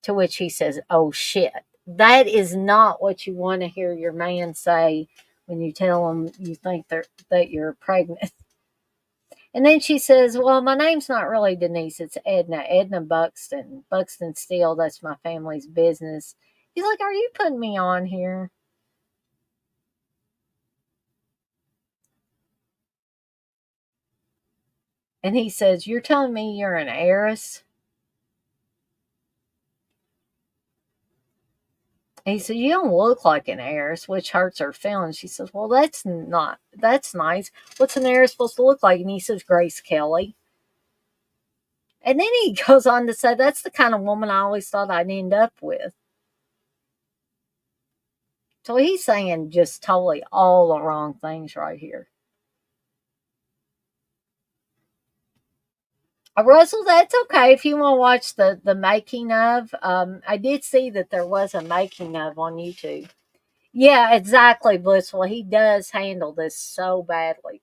To which he says, "Oh shit." That is not what you want to hear your man say when you tell him you think that you're pregnant. And then she says, "Well, my name's not really Denise, it's Edna. Edna Buxton. Buxton Steel, that's my family's business." He's like, "Are you putting me on here?" And he says, "You're telling me you're an heiress?" And he said, "You don't look like an heiress," which hurts her feelings. She says, "Well, that's nice. What's an heiress supposed to look like?" And he says, "Grace Kelly." And then he goes on to say, "That's the kind of woman I always thought I'd end up with." So he's saying just totally all the wrong things right here. Russell, that's okay if you want to watch the making of. I did see that there was a making of on YouTube. Yeah, exactly, Blissful. He does handle this so badly.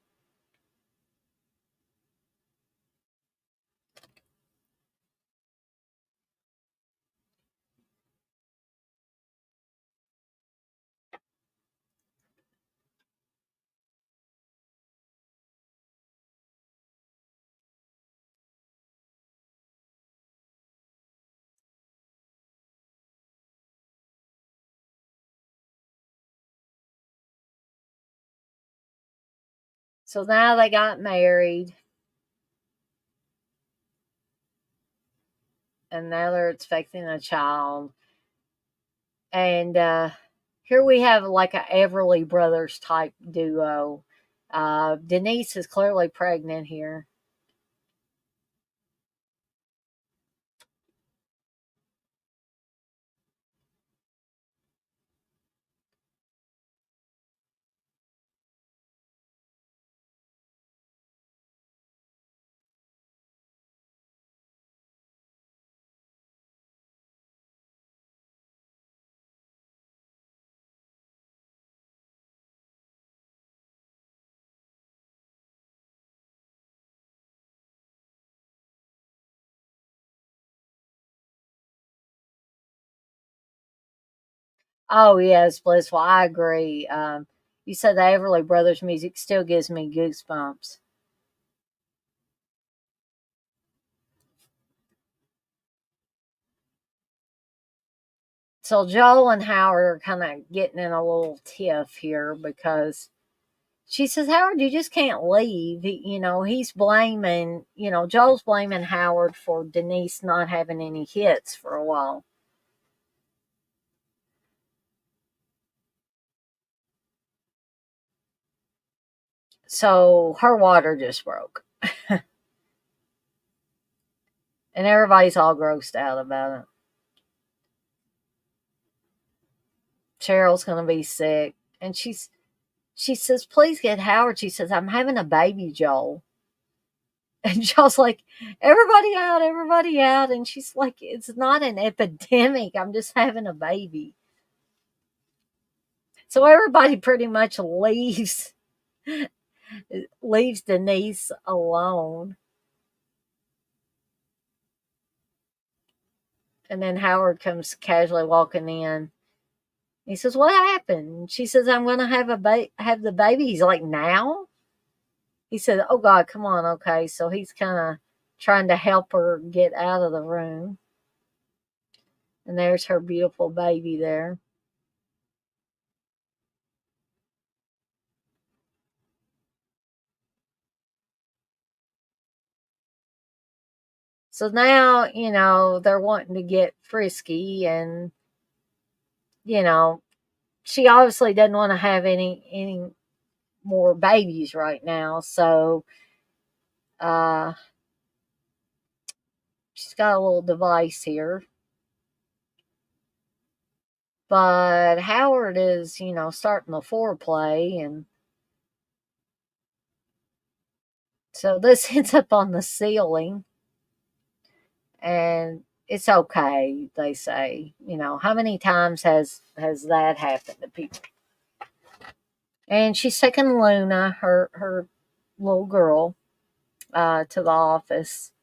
So now they got married, and now they're expecting a child. And here we have like a Everly Brothers type duo. Denise is clearly pregnant here. Oh yes, Blissful. I agree. You said the Everly Brothers music still gives me goosebumps. So Joel and Howard are kind of getting in a little tiff here because she says, Howard, you just can't leave. He's blaming, Joel's blaming Howard for Denise not having any hits for a while. So her water just broke. And everybody's all grossed out about it. Cheryl's going to be sick. And she says, please get Howard. She says, I'm having a baby, Joel. And Joel's like, everybody out, everybody out. And she's like, it's not an epidemic. I'm just having a baby. So everybody pretty much leaves Denise alone. And then Howard comes casually walking in. He says, "What happened?" She says, "I'm going to have the baby." He's like, "Now?" He said, "Oh God, come on, okay." So he's kind of trying to help her get out of the room. And there's her beautiful baby there. So now, they're wanting to get frisky, and you know, she obviously doesn't want to have any more babies right now. So uh she's got a little device here. But Howard is, starting the foreplay, and so this ends up on the ceiling, and it's okay, they say. How many times has that happened to people? And she's taking Luna, her little girl, to the office.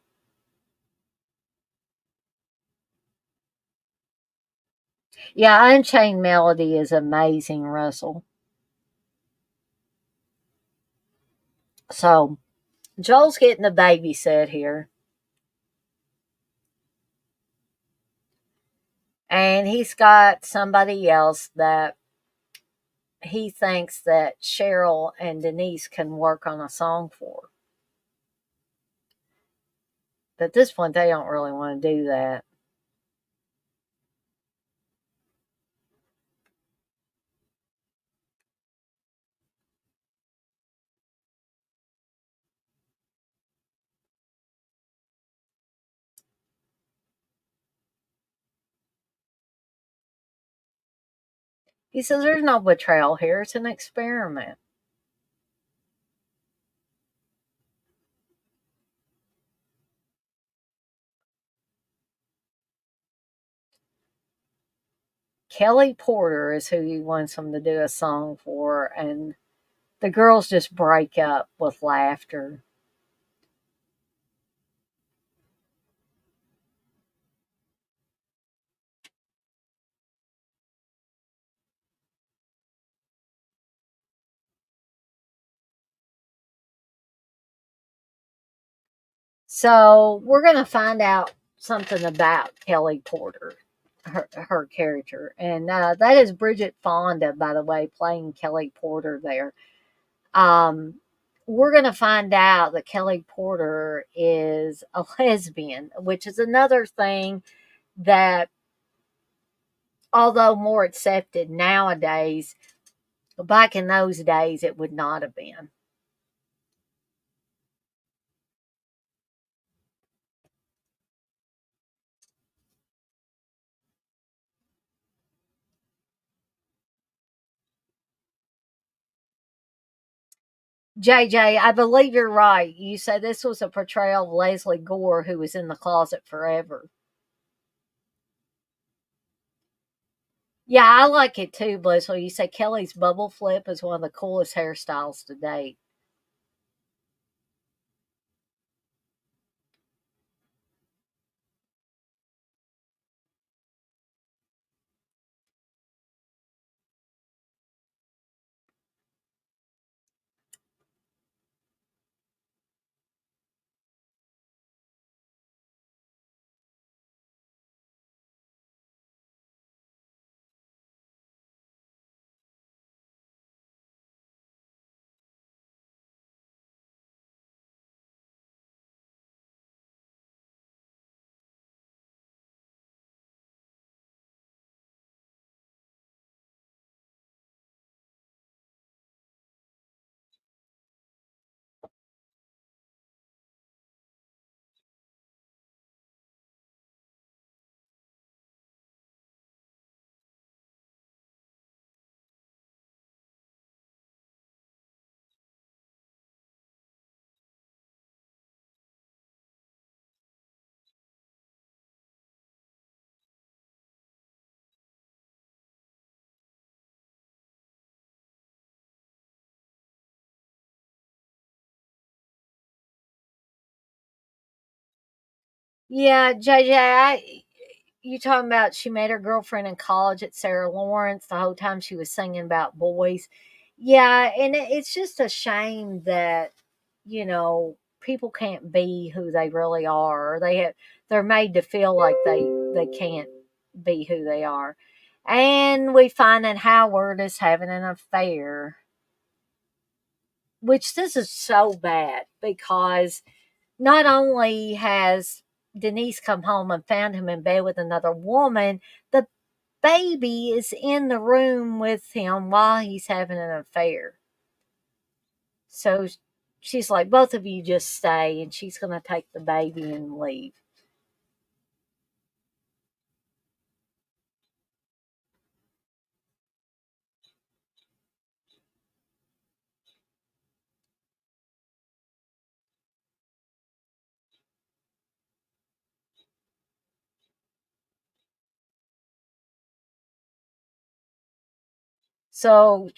Yeah, Unchained Melody is amazing, Russell. So Joel's getting the babysit here, and he's got somebody else that he thinks that Cheryl and Denise can work on a song for. But at this point, they don't really want to do that. He says there's no betrayal here, it's an experiment. Kelly Porter is who he wants him to do a song for, and the girls just break up with laughter. So we're going to find out something about Kelly Porter, her character. And that is Bridget Fonda, by the way, playing Kelly Porter there. Um, we're going to find out that Kelly Porter is a lesbian, which is another thing that, although more accepted nowadays, back in those days, it would not have been. JJ, I believe you're right. You say this was a portrayal of Leslie Gore, who was in the closet forever. Yeah, I like it too, Blissful. You say Kelly's bubble flip is one of the coolest hairstyles to date. Yeah, JJ, you talking about she met her girlfriend in college at Sarah Lawrence the whole time she was singing about boys. Yeah, and it's just a shame that, people can't be who they really are, or they're made to feel like they can't be who they are. And we find that Howard is having an affair, which this is so bad because not only has Denise come home and found him in bed with another woman, the baby is in the room with him while he's having an affair. So she's like, both of you just stay, and she's going to take the baby and leave. So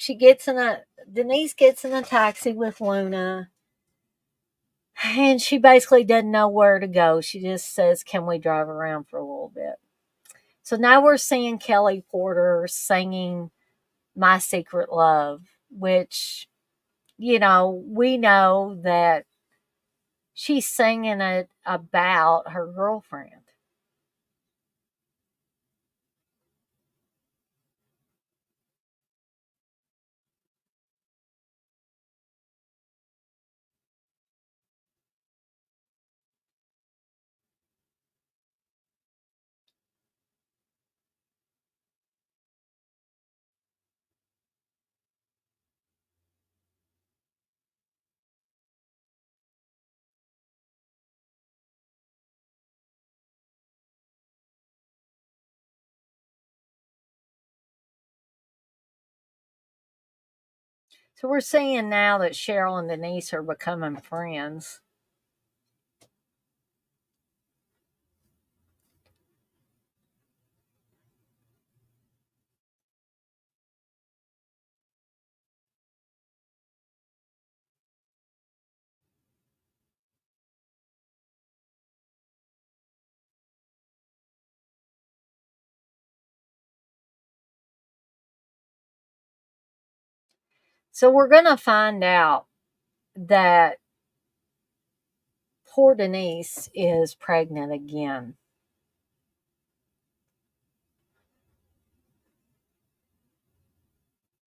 Denise gets in a taxi with Luna, and she basically doesn't know where to go. She just says, "Can we drive around for a little bit?" So now we're seeing Kelly Porter singing My Secret Love, which, we know that she's singing it about her girlfriend. So we're seeing now that Cheryl and Denise are becoming friends. So we're going to find out that poor Denise is pregnant again.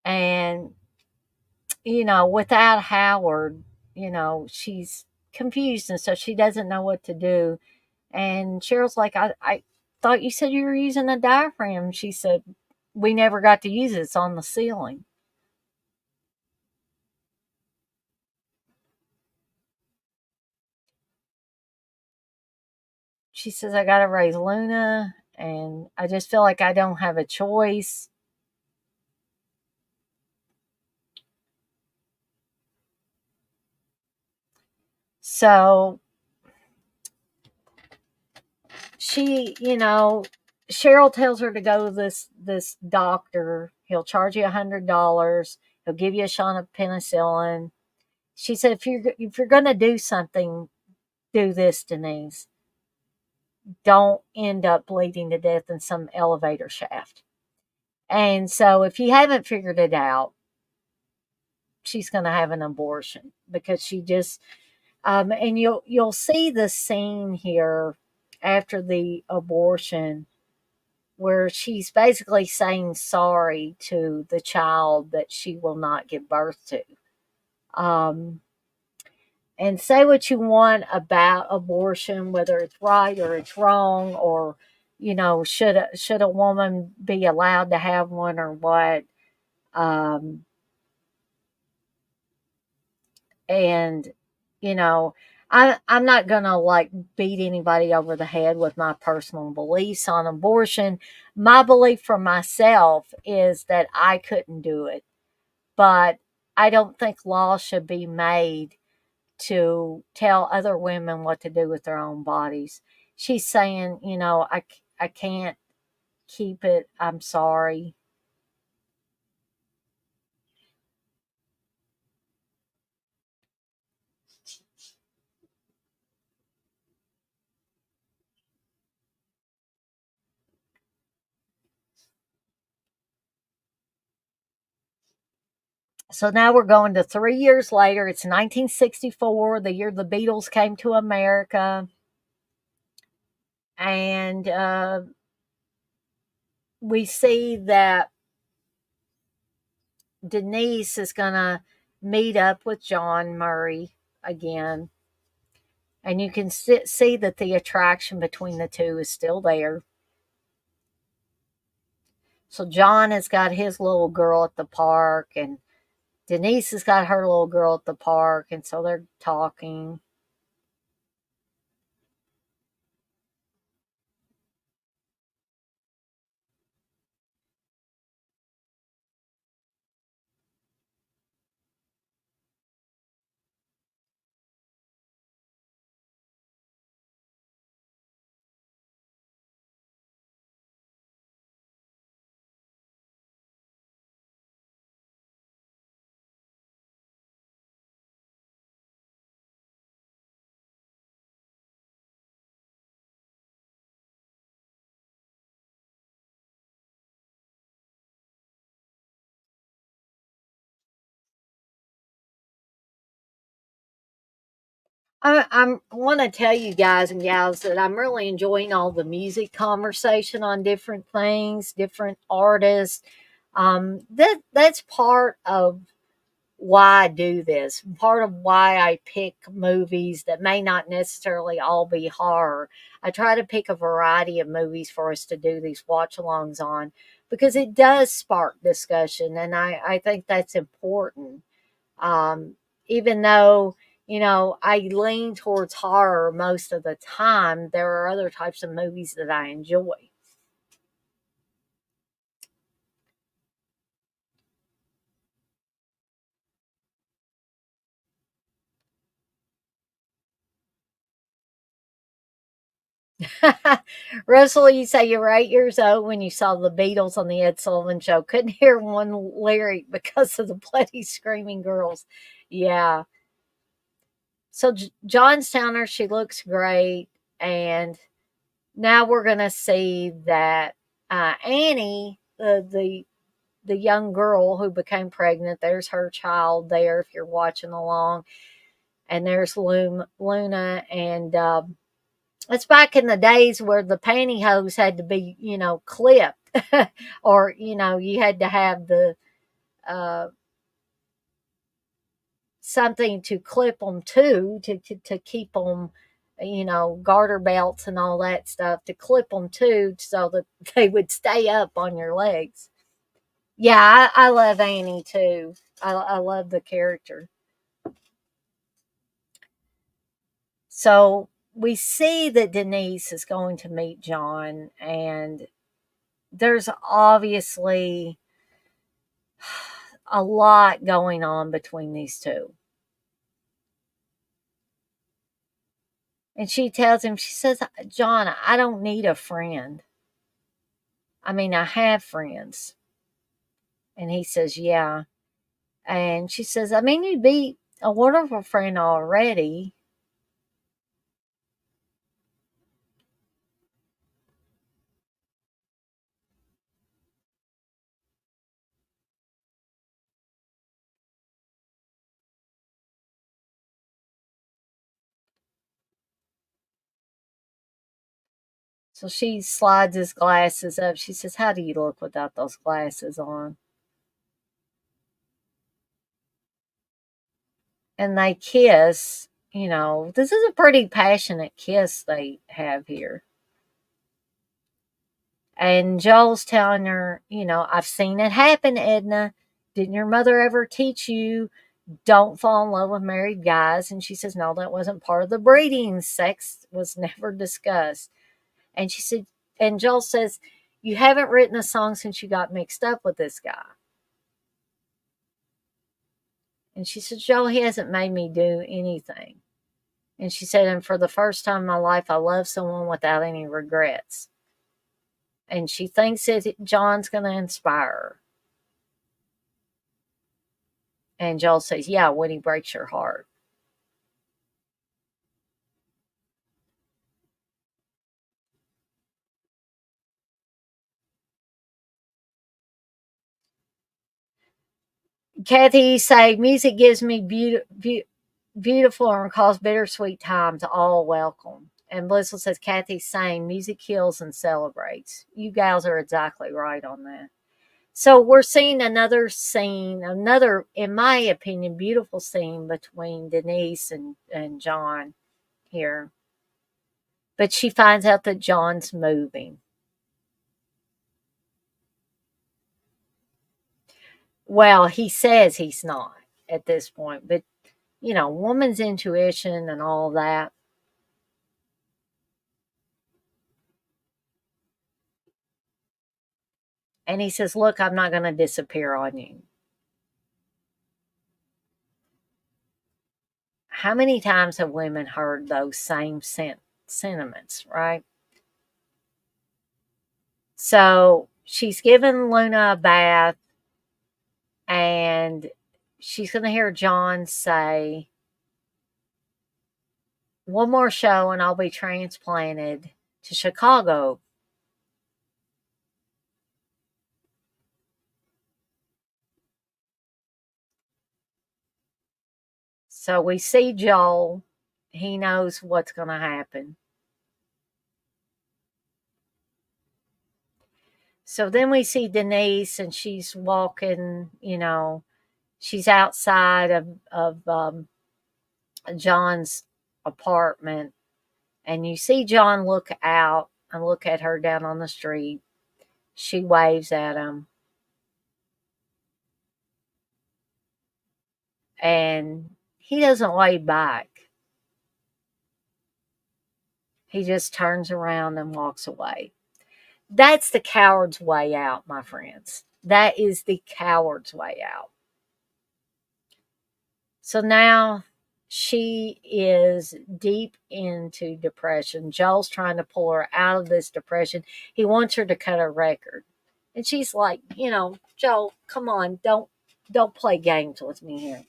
And, without Howard, she's confused and so she doesn't know what to do. And Cheryl's like, I thought you said you were using a diaphragm. She said, we never got to use it. It's on the ceiling. She says, I got to raise Luna, and I just feel like I don't have a choice. So she, Cheryl tells her to go to this doctor. He'll charge you $100. He'll give you a shot of penicillin. She said, if you're gonna do something, do this, Denise. Don't end up bleeding to death in some elevator shaft. And so, if you haven't figured it out, she's gonna have an abortion because she just and you'll see the scene here after the abortion where she's basically saying sorry to the child that she will not give birth to. Um, and say what you want about abortion, whether it's right or it's wrong, or should a woman be allowed to have one or what? Um, and you know, I'm not gonna like beat anybody over the head with my personal beliefs on abortion. My belief for myself is that I couldn't do it, but I don't think laws should be made to tell other women what to do with their own bodies. She's saying, I can't keep it. I'm sorry. So now we're going to 3 years later. It's 1964, the year the Beatles came to America. And we see that Denise is going to meet up with John Murray again. And you can see that the attraction between the two is still there. So John has got his little girl at the park, and Denise has got her little girl at the park, and so they're talking. I want to tell you guys and gals that I'm really enjoying all the music conversation on different things, different artists. That's part of why I do this. Part of why I pick movies that may not necessarily all be horror. I try to pick a variety of movies for us to do these watch alongs on because it does spark discussion, and I think that's important. Um, Even though, I lean towards horror most of the time, there are other types of movies that I enjoy. Russell, you say you were 8 years old when you saw the Beatles on the Ed Sullivan Show. Couldn't hear one lyric because of the bloody screaming girls. Yeah. So Johnstowner, she looks great, and now we're gonna see that Annie, the young girl who became pregnant. There's her child there if you're watching along, and there's Luna, and it's back in the days where the pantyhose had to be, clipped, or you had to have the uh, something to clip them to keep them, garter belts and all that stuff to clip them to so that they would stay up on your legs. Yeah, I love Annie too. I love the character. So we see that Denise is going to meet John, and there's obviously a lot going on between these two. And she tells him, she says, John, I don't need a friend. I mean, I have friends. And he says, yeah. And she says, I mean, you'd be a wonderful friend already. So she slides his glasses up. She says, how do you look without those glasses on? And they kiss. This is a pretty passionate kiss they have here. And Joel's telling her, I've seen it happen, Edna. Didn't your mother ever teach you don't fall in love with married guys? And she says, no, that wasn't part of the breeding. Sex was never discussed. And she said, and Joel says, you haven't written a song since you got mixed up with this guy. And she said, Joel, he hasn't made me do anything. And she said, and for the first time in my life, I love someone without any regrets. And she thinks that John's going to inspire her. And Joel says, yeah, when he breaks your heart. Kathy say music gives me beautiful and recalls bittersweet times, all welcome. And Blissful says Kathy's saying music heals and celebrates. You gals are exactly right on that. So we're seeing another scene, another, in my opinion, beautiful scene between Denise and John here. But she finds out that John's moving. Well, he says he's not at this point, but woman's intuition and all that. And he says, "Look, I'm not going to disappear on you." How many times have women heard those same sentiments, right? So she's giving Luna a bath, and she's going to hear John say, "One more show and I'll be transplanted to Chicago." So we see Joel. He knows what's going to happen. So then we see Denise, and she's walking, she's outside of John's apartment, and you see John look out and look at her down on the street. She waves at him, and he doesn't wave back. He just turns around and walks away. That's the coward's way out, my friends. That is the coward's way out. So now she is deep into depression. Joel's trying to pull her out of this depression. He wants her to cut a record. And she's like, Joel, come on, don't play games with me here.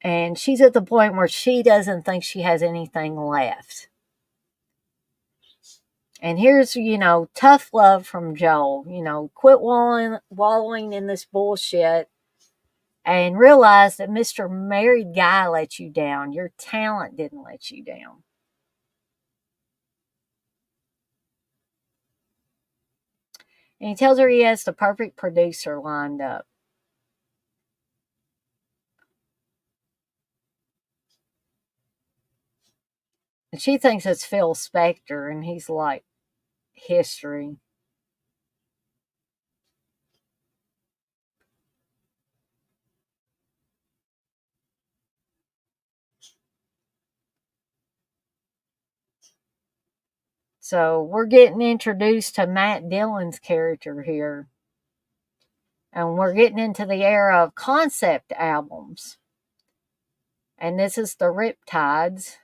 And she's at the point where she doesn't think she has anything left. And here's, tough love from Joel. Quit wallowing in this bullshit and realize that Mr. Married Guy let you down. Your talent didn't let you down. And he tells her he has the perfect producer lined up. And she thinks it's Phil Spector, and he's like, history. So we're getting introduced to Matt Dillon's character here. And we're getting into the era of concept albums. And this is the Riptides.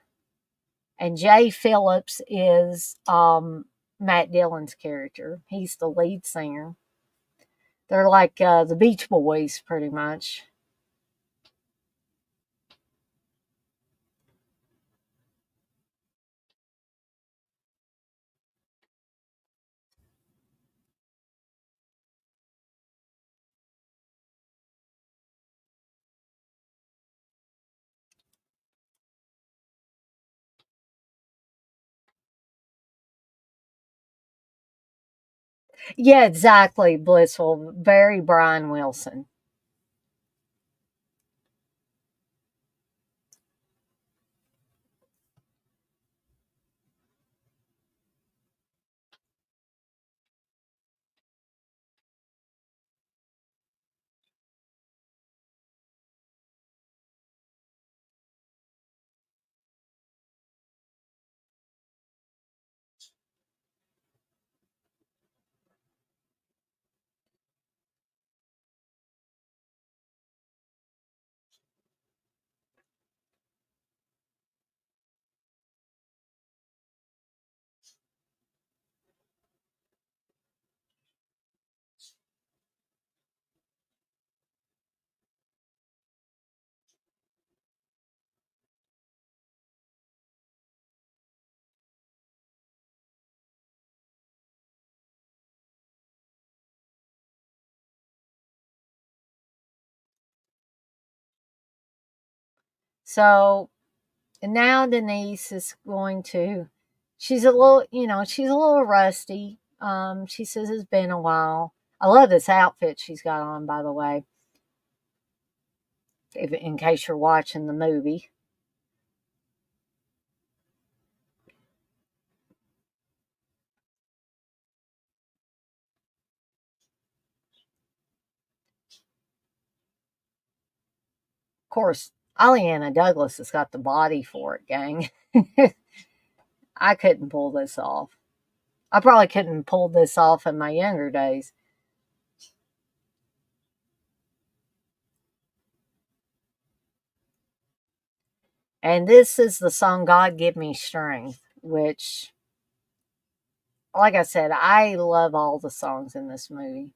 And Jay Phillips is Matt Dillon's character. He's the lead singer. They're like the Beach Boys, pretty much. Yeah, exactly. Blissful. Very Brian Wilson. So now Denise is going to, she's a little, she's a little rusty. She says it's been a while. I love this outfit she's got on, by the way, in case you're watching the movie. Of course, Aliana Douglas has got the body for it, gang. I couldn't pull this off. I probably couldn't pull this off in my younger days. And this is the song God Give Me Strength, which, like I said, I love all the songs in this movie.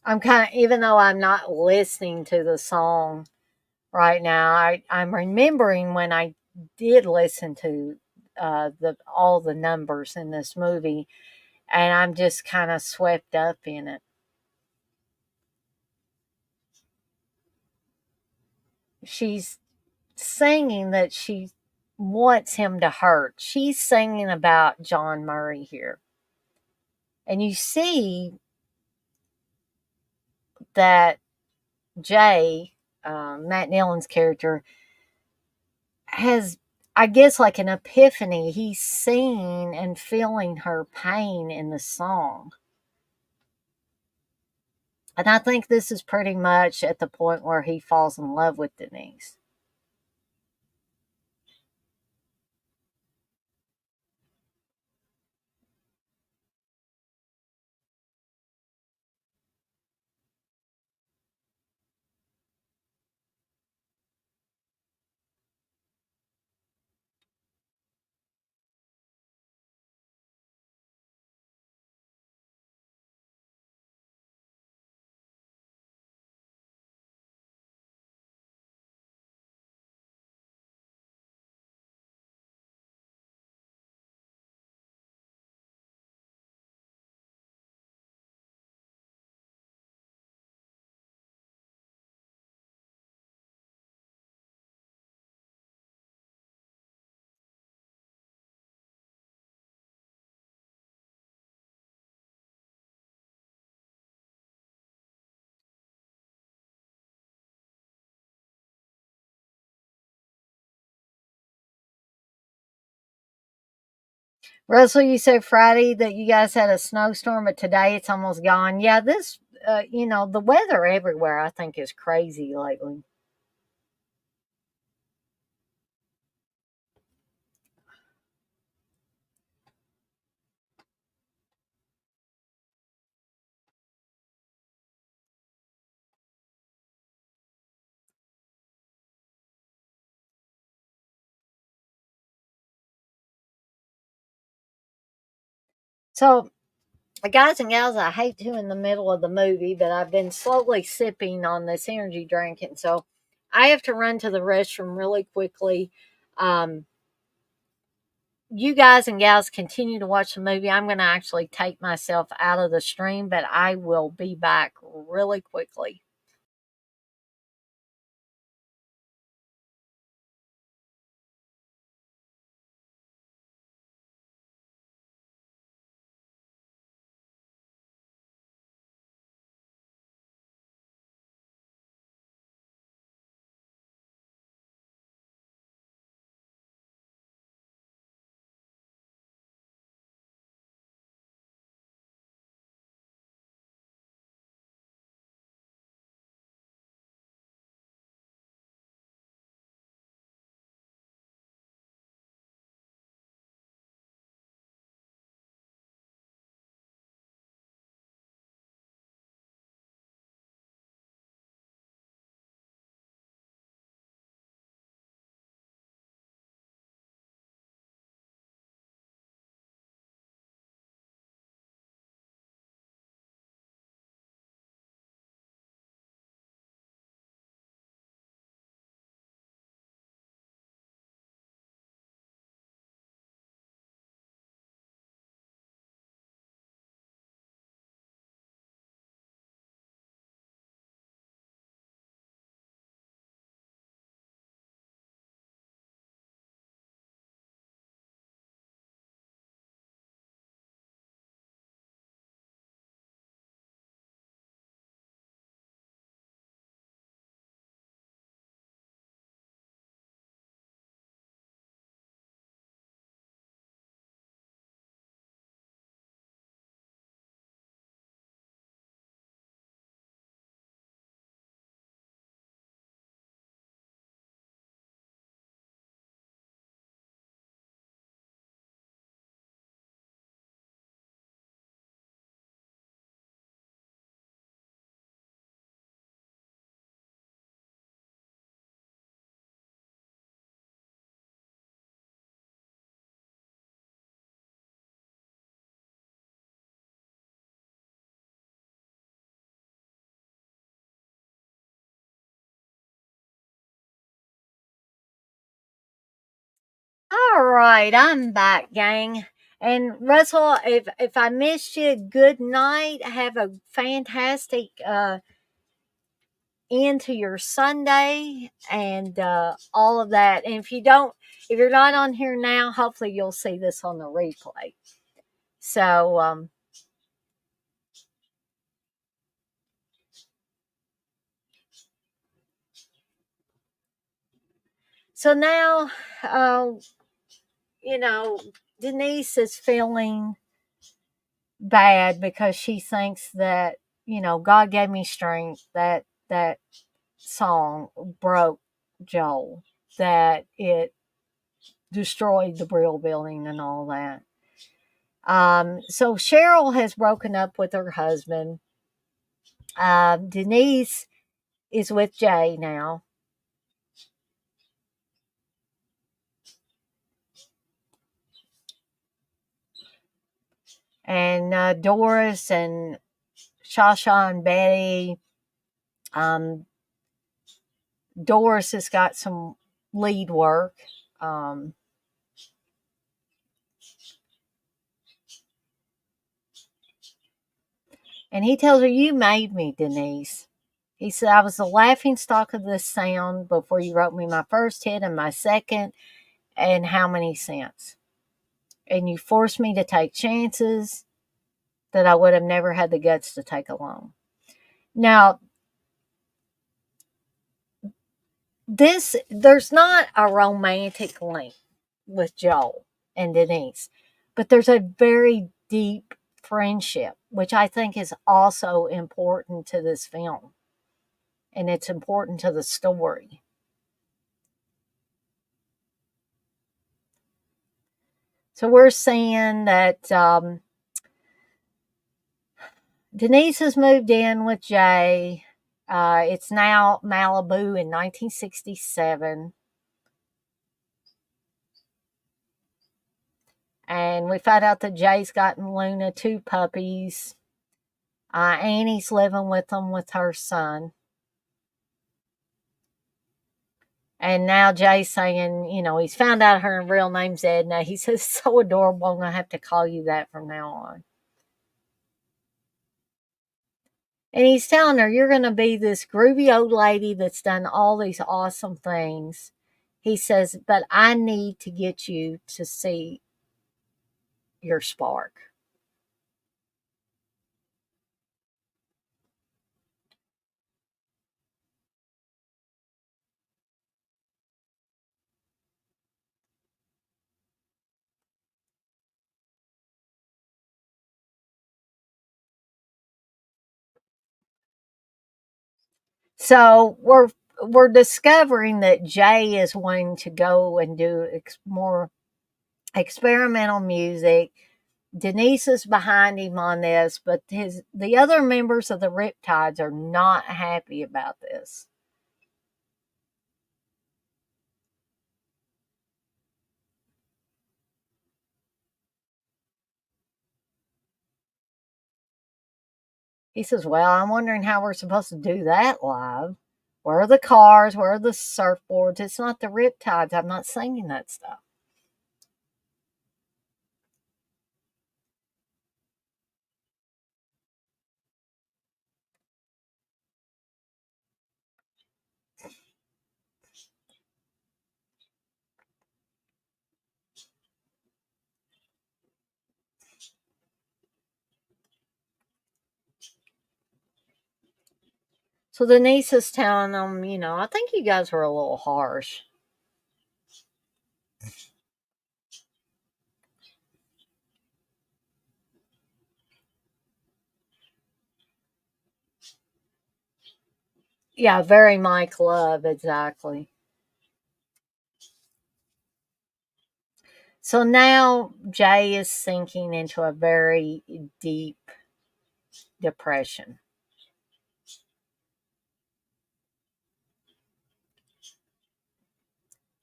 I'm kind of, even though I'm not listening to the song right now, I'm remembering when I did listen to the all the numbers in this movie, and I'm just kind of swept up in it. She's singing that she wants him to hurt. She's singing about John Murray here. And you see that Jay, Matt Dillon's character, has, I guess, like an epiphany. He's seeing and feeling her pain in the song. And I think this is pretty much at the point where he falls in love with Denise. Russell, you said Friday that you guys had a snowstorm, but today it's almost gone. Yeah, this, the weather everywhere I think is crazy lately. So, guys and gals, I hate to in the middle of the movie, but I've been slowly sipping on this energy drink, and so I have to run to the restroom really quickly. Um, you guys and gals continue to watch the movie. I'm going to actually take myself out of the stream, but I will be back really quickly. All right, I'm back, gang. And Russell, if I missed you, good night. Have a fantastic end to your Sunday and all of that. And if you're not on here now, hopefully you'll see this on the replay. So now, uh, you know, Denise is feeling bad because she thinks that, God gave me strength, that song broke Joel, that it destroyed the Brill building and all that. So Cheryl has broken up with her husband. Denise is with Jay now. And Doris and Shasha and Betty. Doris has got some lead work. Um, and he tells her, "You made me, Denise." He said, "I was the laughing stock of this sound before you wrote me my first hit and my second, and how many cents? And you forced me to take chances that I would have never had the guts to take alone." Now, there's not a romantic link with Joel and Denise, but there's a very deep friendship, which I think is also important to this film, and it's important to the story. So we're seeing that Denise has moved in with Jay. It's now Malibu in 1967. And we find out that Jay's gotten Luna 2 puppies. Annie's living with them with her son. And now Jay's saying, he's found out her real name's Edna. He says, "So adorable, I'm going to have to call you that from now on." And he's telling her, "You're going to be this groovy old lady that's done all these awesome things." He says, "But I need to get you to see your spark." So we're discovering that Jay is wanting to go and do more experimental music. Denise is behind him on this, but the other members of the Riptides are not happy about this. He says, "Well, I'm wondering how we're supposed to do that live. Where are the cars? Where are the surfboards? It's not the Riptides. I'm not singing that stuff." So Denise is telling them, "I think you guys were a little harsh." Yeah, very Mike Love, exactly. So now Jay is sinking into a very deep depression.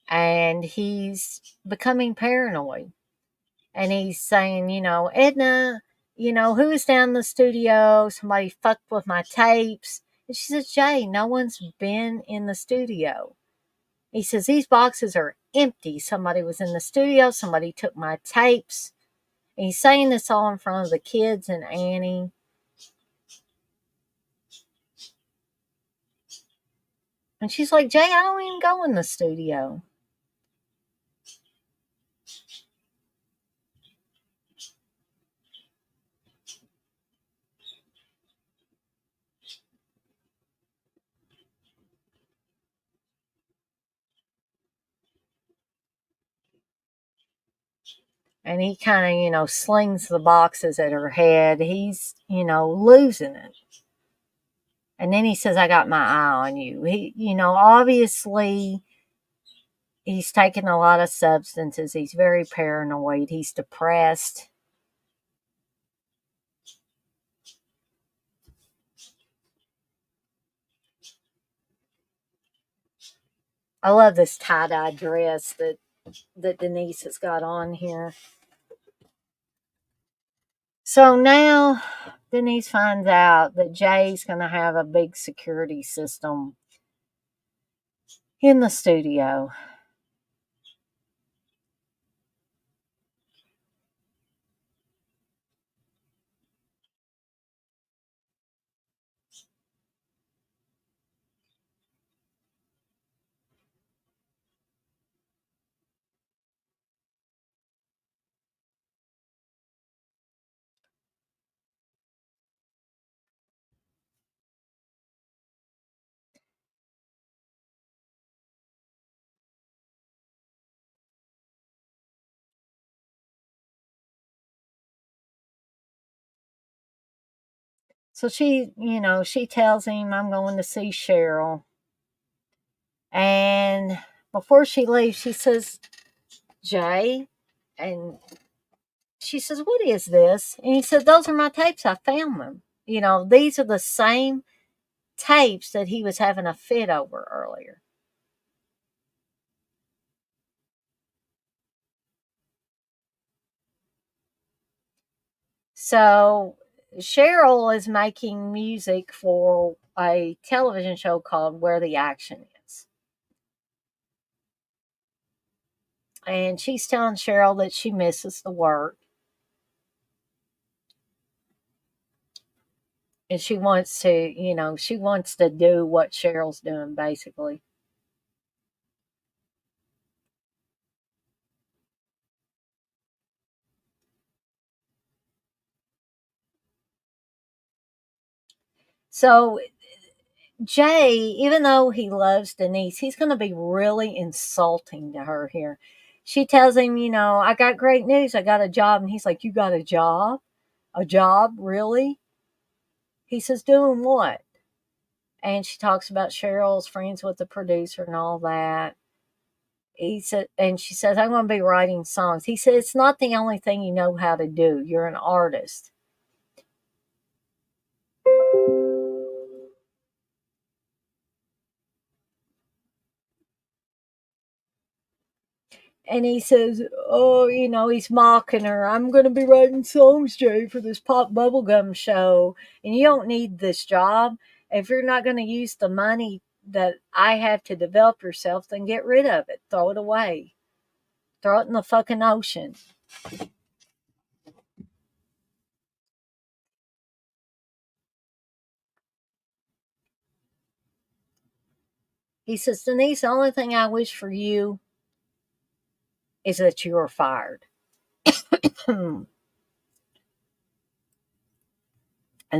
And he's becoming paranoid. And he's saying, "Edna, who's down in the studio? Somebody fucked with my tapes." And she says, "Jay, no one's been in the studio." He says, these boxes are empty. Somebody was in the studio. Somebody took my tapes. And he's saying this all in front of the kids and Annie. And she's like, Jay, I don't even go in the studio. And he kind of, slings the boxes at her head. He's, losing it. And then he says, I got my eye on you. He, obviously he's taken a lot of substances. He's very paranoid. He's depressed. I love this tie-dye dress that Denise has got on here. So now Denise finds out that Jay's going to have a big security system in the studio. So she tells him, I'm going to see Cheryl. And before she leaves, she says, Jay, and she says, what is this? And he said, those are my tapes. I found them. These are the same tapes that he was having a fit over earlier. So Cheryl is making music for a television show called Where the Action Is. And she's telling Cheryl that she misses the work. And she wants to do what Cheryl's doing, basically. So Jay, even though he loves Denise, he's going to be really insulting to her here. She tells him, I got great news. I got a job. And he's like, you got a job? A job? Really? He says, doing what? And she talks about Cheryl's friends with the producer and all that. He said, and she says, I'm going to be writing songs. He said, it's not the only thing you know how to do. You're an artist. And he says, oh, he's mocking her. I'm going to be writing songs, Jay, for this pop bubblegum show. And you don't need this job. If you're not going to use the money that I have to develop yourself, then get rid of it. Throw it away. Throw it in the fucking ocean. He says, Denise, the only thing I wish for you is that you are fired. And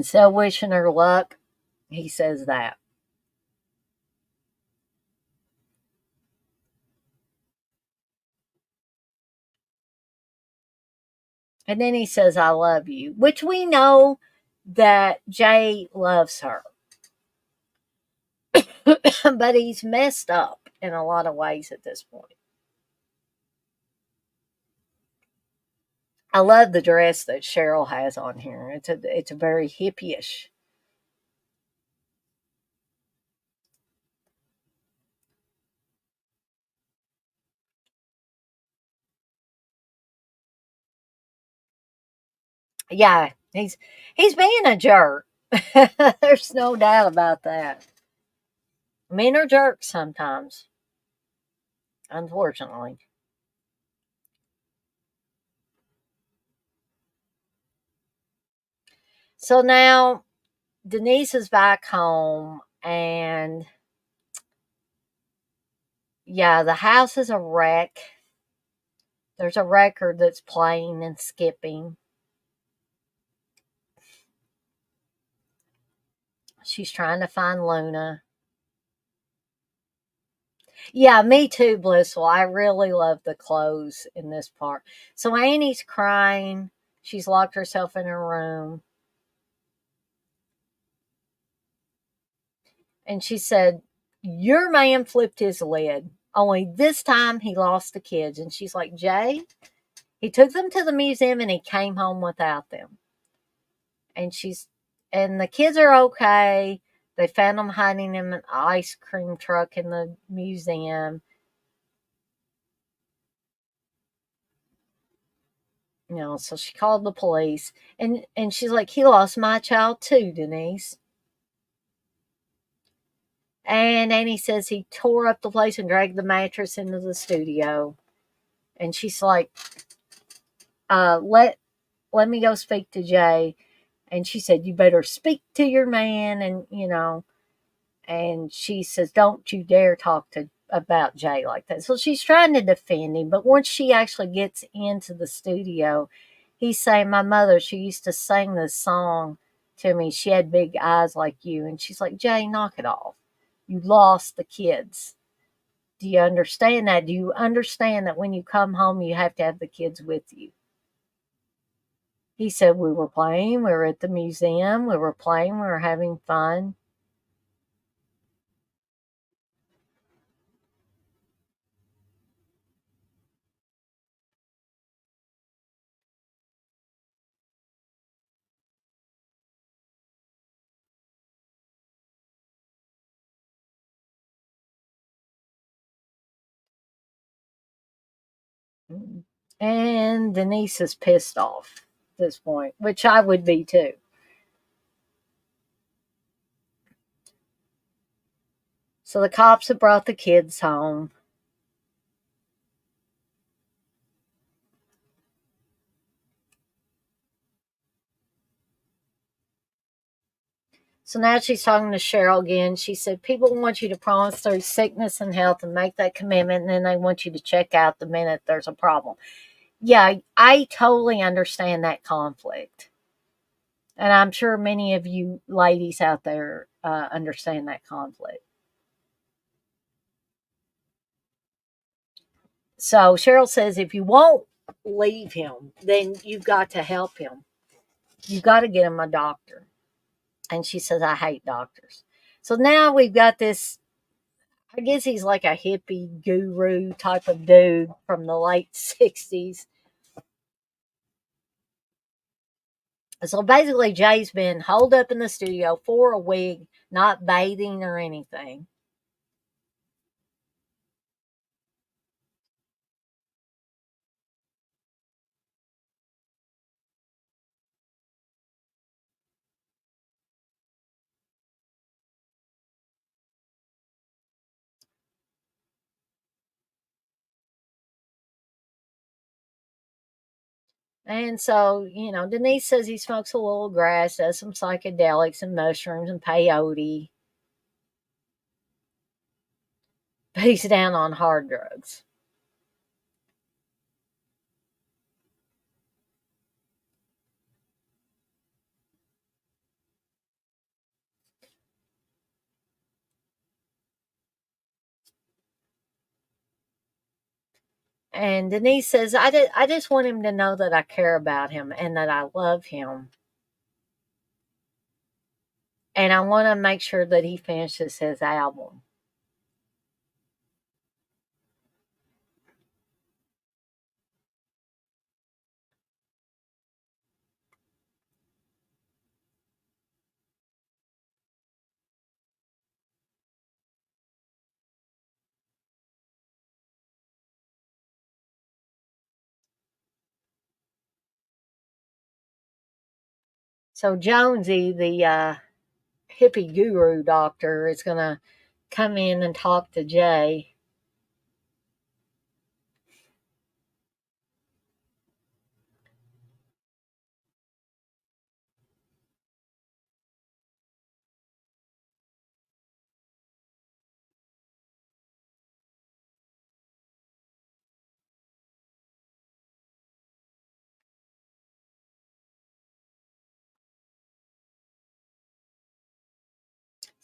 so, wishing her luck, he says that. And then he says, I love you, which we know that Jay loves her. But he's messed up in a lot of ways at this point. I love the dress that Cheryl has on here. It's a very hippie-ish. Yeah, he's being a jerk. There's no doubt about that. Men are jerks sometimes. unfortunately. So now Denise is back home, and yeah, the house is a wreck. There's a record that's playing and skipping. She's trying to find Luna. Yeah, me too, Blissful. I really love the clothes in this part. So Annie's crying. She's locked herself in her room. And she said, "Your man flipped his lid. Only this time he lost the kids." And she's like, "Jay, he took them to the museum and he came home without them." And and the kids are okay. They found them hiding in an ice cream truck in the museum. So she called the police, and she's like, "He lost my child too, Denise." And Annie says he tore up the place and dragged the mattress into the studio. And she's like, let me go speak to Jay. And she said, "You better speak to your man." And she says, "Don't you dare talk to about Jay like that." So she's trying to defend him. But once she actually gets into the studio, he's saying, "My mother, she used to sing this song to me. She had big eyes like you." And she's like, "Jay, knock it off. You lost the kids. Do you understand that? Do you understand that when you come home, you have to have the kids with you?" He said, "We were playing. We were at the museum. We were playing. We were having fun." And Denise is pissed off at this point, which I would be too. So the cops have brought the kids home. So now she's talking to Cheryl again. She said, "People want you to promise through sickness and health and make that commitment, and then they want you to check out the minute there's a problem." Yeah, I totally understand that conflict. And I'm sure many of you ladies out there understand that conflict. So Cheryl says, if you won't leave him, then you've got to help him. You've got to get him a doctor. And she says, "I hate doctors." So now we've got this, I guess he's like a hippie guru type of dude from the late 60s. So basically, Jay's been holed up in the studio for a week, not bathing or anything. And so, Denise says he smokes a little grass, does some psychedelics and mushrooms and peyote, but he's down on hard drugs. And Denise says, I just want him to know that I care about him and that I love him. And I want to make sure that he finishes his album. So Jonesy, the hippie guru doctor, is going to come in and talk to Jay.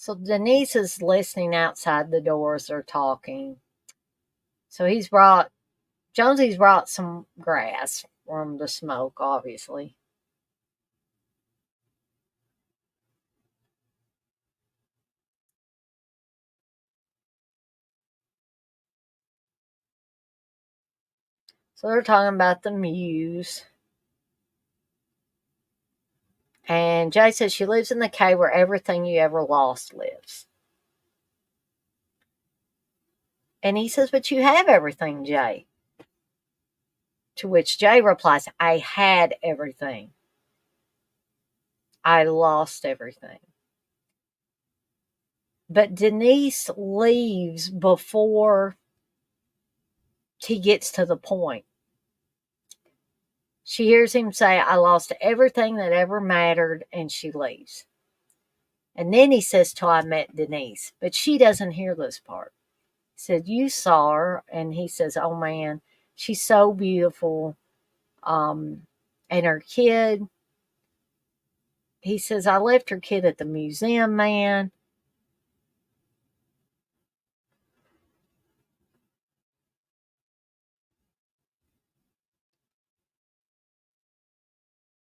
So Denise is listening outside the door as they're talking. So Jonesy's brought some grass for him to smoke, obviously. So they're talking about the muse. And Jay says she lives in the cave where everything you ever lost lives. And he says, but you have everything, Jay. To which Jay replies, I had everything. I lost everything. But Denise leaves before he gets to the point. She hears him say, I lost everything that ever mattered, and she leaves. And then he says, till I met Denise. But she doesn't hear this part. He said, you saw her. And he says, oh man, she's so beautiful. And her kid, he says, I left her kid at the museum, man.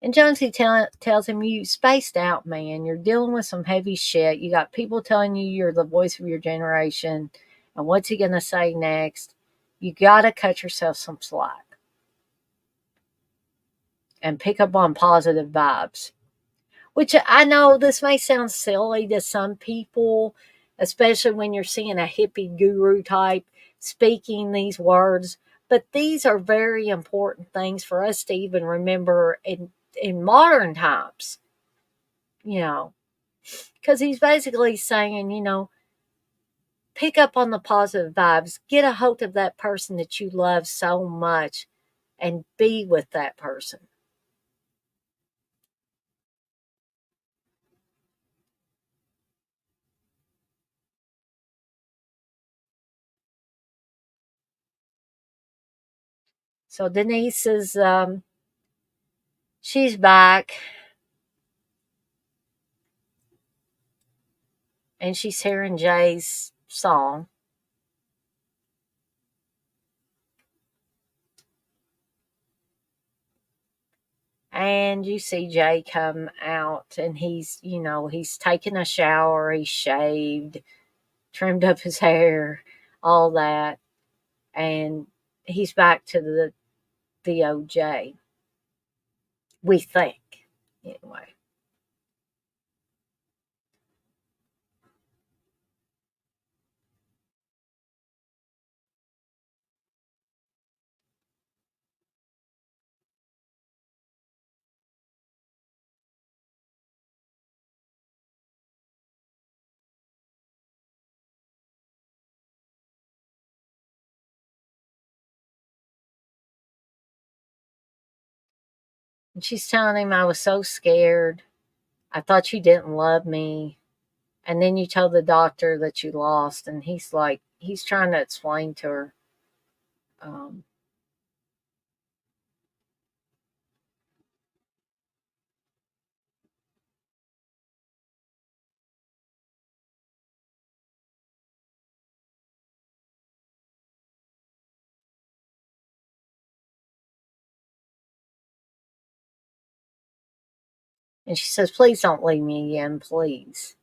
And Jonesy tells him, you spaced out, man. You're dealing with some heavy shit. You got people telling you you're the voice of your generation. And what's he going to say next? You got to cut yourself some slack and pick up on positive vibes. Which I know this may sound silly to some people, especially when you're seeing a hippie guru type speaking these words. But these are very important things for us to even remember in modern times, you know, because he's basically saying, pick up on the positive vibes, get a hold of that person that you love so much, and be with that person. So Denise is, she's back and she's hearing Jay's song. And you see Jay come out and he's taken a shower, he's shaved, trimmed up his hair, all that. And he's back to the OJ. We think. Anyway. And she's telling him, I was so scared. I thought you didn't love me. And then you told the doctor that you lost. And he's trying to explain to her. Um, and she says, please don't leave me again, please.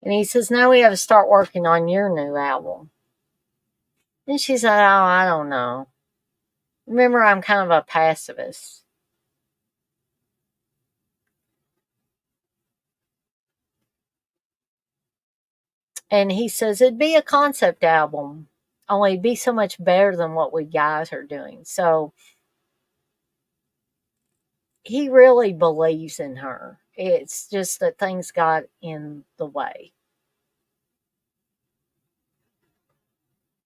And he says, now we have to start working on your new album. And she said, oh, I don't know. Remember, I'm kind of a pacifist. And he says, it'd be a concept album. only be so much better than what we guys are doing. So he really believes in her. It's just that things got in the way.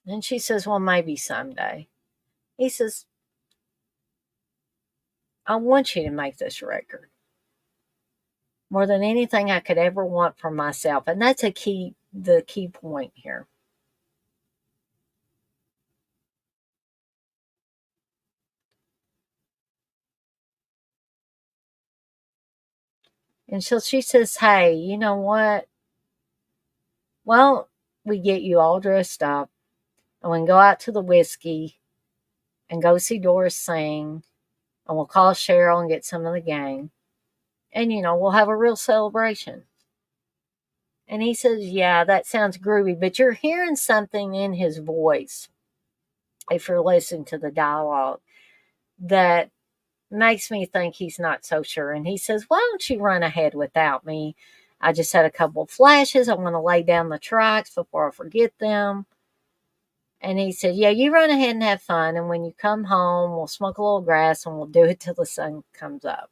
And she says, well, maybe someday. He says, I want you to make this record more than anything I could ever want for myself. And that's the key point here. And so she says, hey, you know what? Well, we get you all dressed up and we can go out to the whiskey and go see Doris sing. And we'll call Cheryl and get some of the gang. And, we'll have a real celebration. And he says, yeah, that sounds groovy, but you're hearing something in his voice, if you're listening to the dialogue, that makes me think he's not so sure. And he says, why don't you run ahead without me? I just had a couple of flashes. I want to lay down the tracks before I forget them. And he said, yeah, you run ahead and have fun. And when you come home, we'll smoke a little grass and we'll do it till the sun comes up.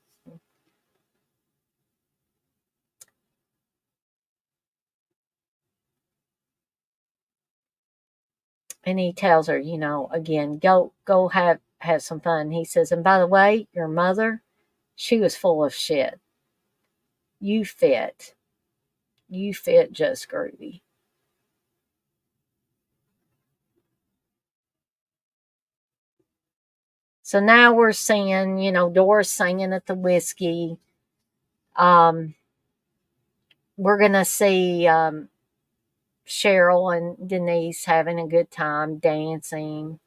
And he tells her, again, go have some fun. He says, and by the way, your mother, she was full of shit. You fit. You fit just groovy. So now we're seeing, Doris singing at the whiskey. Um, we're gonna see Cheryl and Denise having a good time dancing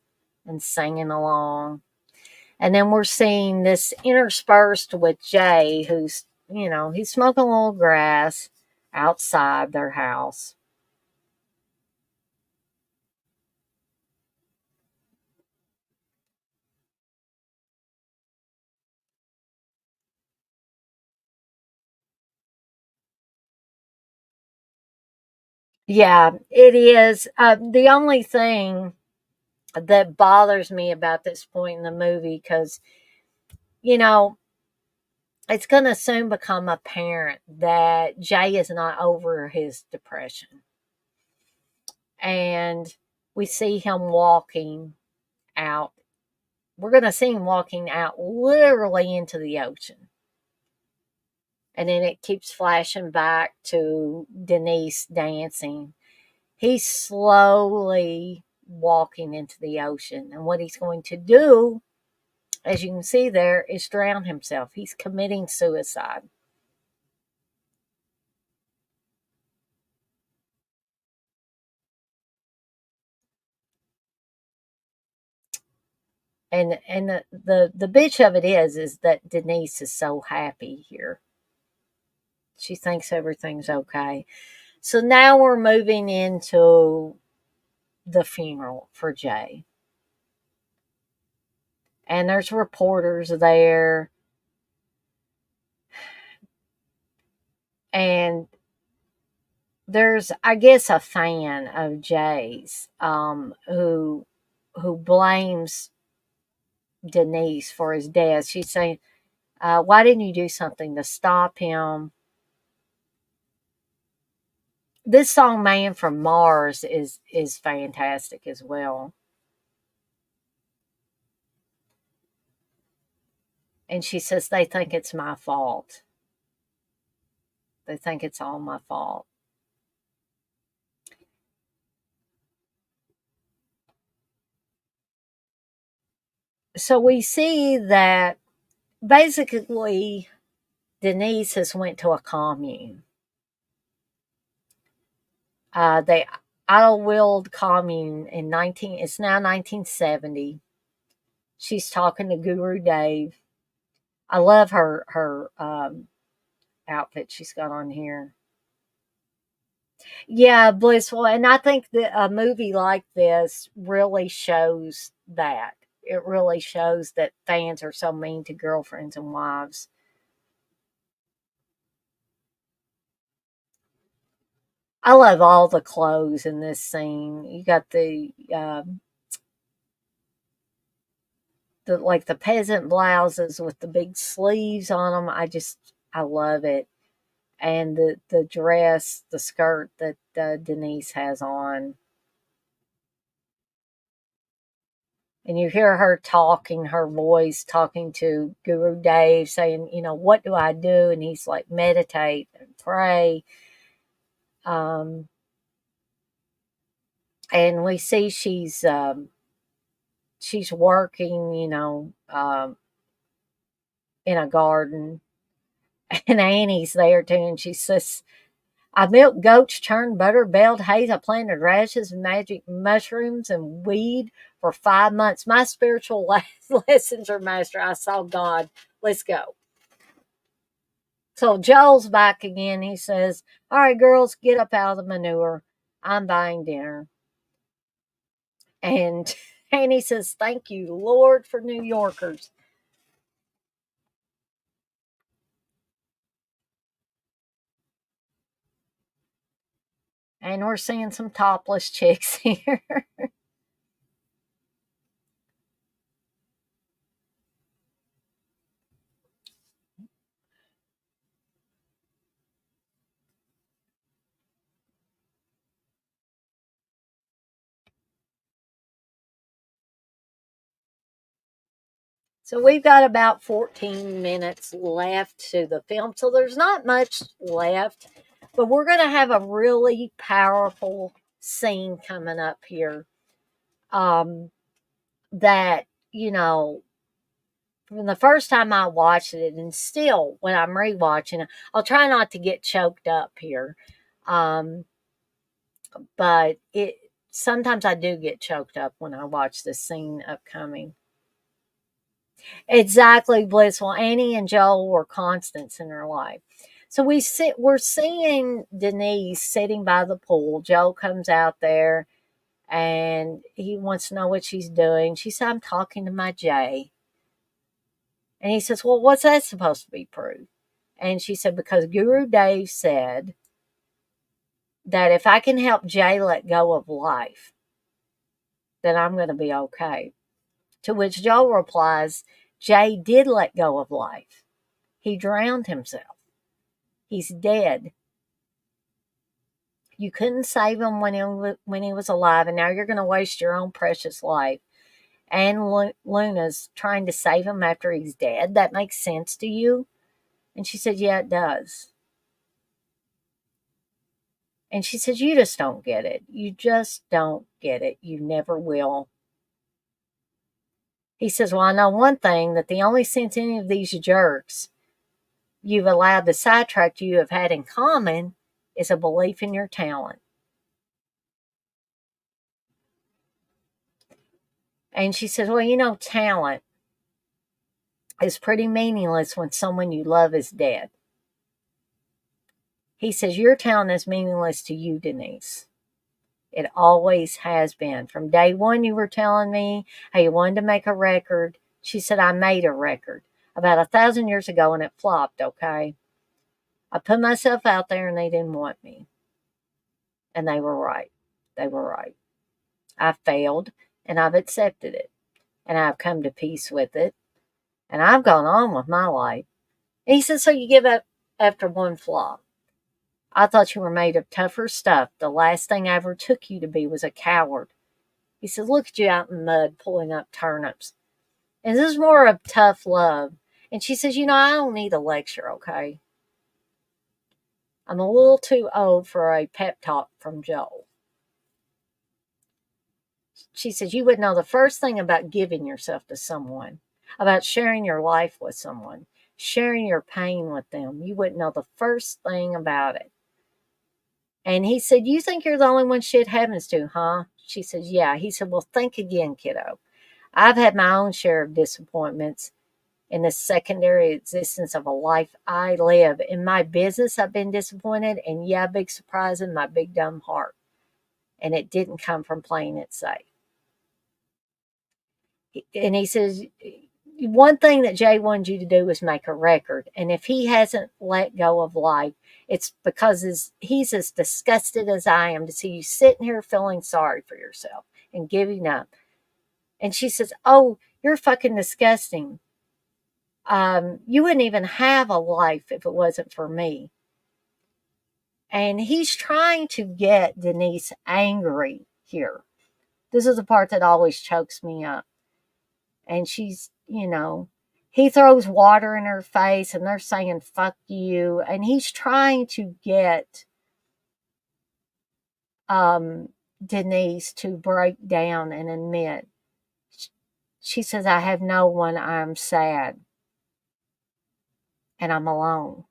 and singing along. And then we're seeing this interspersed with Jay, who's, he's smoking a little grass outside their house. Yeah, it is. The only thing that bothers me about this point in the movie, because, you know, it's going to soon become apparent that Jay is not over his depression. And we see him walking out. We're going to see him walking out literally into the ocean. And then it keeps flashing back to Denise dancing. He's slowly walking into the ocean. And what he's going to do, as you can see there, is drown himself. He's committing suicide. And the bitch of it is that Denise is so happy here. She thinks everything's okay. So now we're moving into the funeral for Jay. And there's reporters there. And there's, I guess, a fan of Jay's who blames Denise for his death. She's saying, why didn't you do something to stop him? This song "Man from Mars" is fantastic as well. And she says they think it's my fault. They think it's all my fault. So we see that basically Denise has went to a commune. They idle-willed commune in 19. It's now 1970. She's talking to Guru Dave. I love her outfit she's got on here. Yeah, blissful. And I think that a movie like this really shows that. It really shows that fans are so mean to girlfriends and wives. I love all the clothes in this scene. You got the like the peasant blouses with the big sleeves on them. I love it. And the dress, the skirt that Denise has on. And you hear her talking, her voice talking to Guru Dave, saying, what do I do? And he's like, meditate and pray. Um, and we see she's working, in a garden, and Annie's there too, and she says, I milked goats, churned butter, baled hay. I planted radishes, magic mushrooms, and weed for 5 months. My spiritual lessons are master. I saw God. Let's go. So Joel's back again. He says, all right, girls, get up out of the manure. I'm buying dinner. And Annie says, thank you, Lord, for New Yorkers. And we're seeing some topless chicks here. So we've got about 14 minutes left to the film. So there's not much left, but we're going to have a really powerful scene coming up here. That, from the first time I watched it, and still when I'm rewatching it, I'll try not to get choked up here. Um, but sometimes I do get choked up when I watch this scene upcoming. Exactly, blissful. Annie and Joel were constants in her life. So we're seeing Denise sitting by the pool. Joel comes out there and he wants to know what she's doing. She said, I'm talking to my Jay. And he says, well, what's that supposed to be proof? And she said, because Guru Dave said that if I can help Jay let go of life, then I'm going to be okay. To which Joel replies, Jay did let go of life. He drowned himself. He's dead. You couldn't save him when he was alive, and now you're going to waste your own precious life. And Luna's trying to save him after he's dead. That makes sense to you? And she said, yeah, it does. And she says, you just don't get it. You just don't get it. You never will. He says, well, I know one thing, that the only sense any of these jerks you've allowed to sidetrack you have had in common is a belief in your talent. And she says, well, talent is pretty meaningless when someone you love is dead. He says, your talent is meaningless to you, Denise. It always has been. From day one, you were telling me how you wanted to make a record. She said, I made a record about 1,000 years ago and it flopped, okay? I put myself out there and they didn't want me. And they were right. They were right. I failed and I've accepted it. And I've come to peace with it. And I've gone on with my life. And he said, so you give up after one flop? I thought you were made of tougher stuff. The last thing I ever took you to be was a coward. He says, look at you out in the mud pulling up turnips. And this is more of tough love. And she says, I don't need a lecture, okay? I'm a little too old for a pep talk from Joel. She says, you would know the first thing about giving yourself to someone, about sharing your life with someone, sharing your pain with them. You wouldn't know the first thing about it. And he said, you think you're the only one shit happens to, huh? She says, yeah. He said, well, think again, kiddo. I've had my own share of disappointments in the secondary existence of a life I live. In my business, I've been disappointed, and yeah, big surprise in my big dumb heart. And it didn't come from playing it safe. And he says, one thing that Jay wanted you to do was make a record. And if he hasn't let go of life, It's because he's as disgusted as I am to see you sitting here feeling sorry for yourself and giving up. And she says, oh, you're fucking disgusting. You wouldn't even have a life if it wasn't for me. And he's trying to get Denise angry here. This is the part that always chokes me up. And he throws water in her face and they're saying, fuck you. And he's trying to get Denise to break down and admit. She says, I have no one, I'm sad. And I'm alone.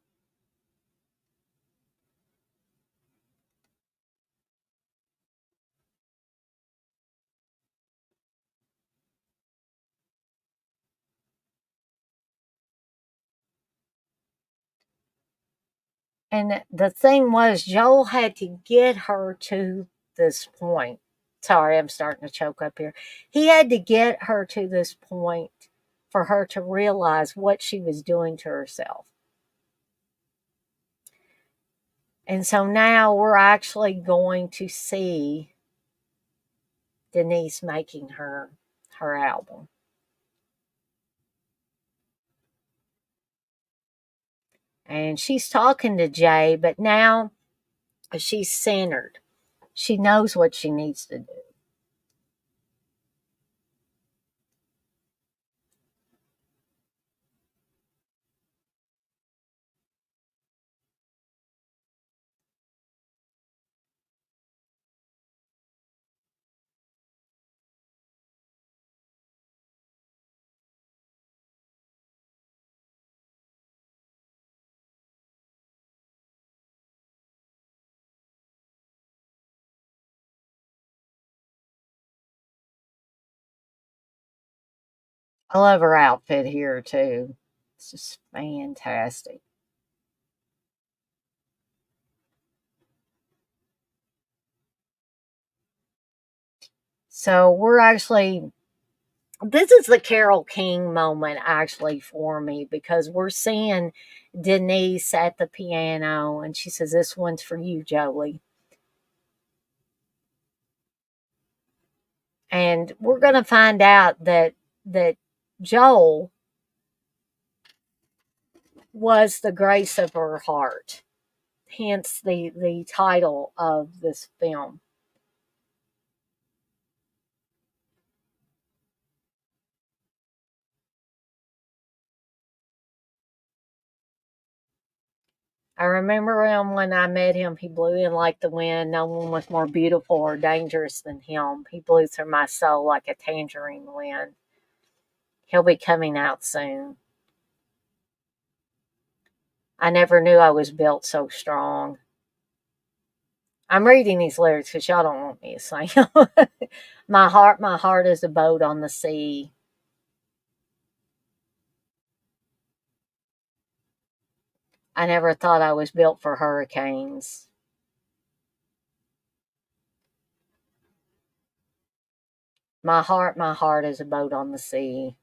And the thing was, Joel had to get her to this point. Sorry, I'm starting to choke up here. He had to get her to this point for her to realize what she was doing to herself. And so now we're actually going to see Denise making her album. And she's talking to Jay, but now she's centered. She knows what she needs to do. I love her outfit here too. It's just fantastic. So this is the Carole King moment actually for me because we're seeing Denise at the piano and she says, this one's for you, Jolie. And we're going to find out that Joel was the grace of her heart, hence the title of this film. I remember him when I met him, he blew in like the wind. No one was more beautiful or dangerous than him. He blew through my soul like a tangerine wind. He'll be coming out soon. I never knew I was built so strong. I'm reading these lyrics because y'all don't want me to sing. My heart is a boat on the sea. I never thought I was built for hurricanes. My heart is a boat on the sea.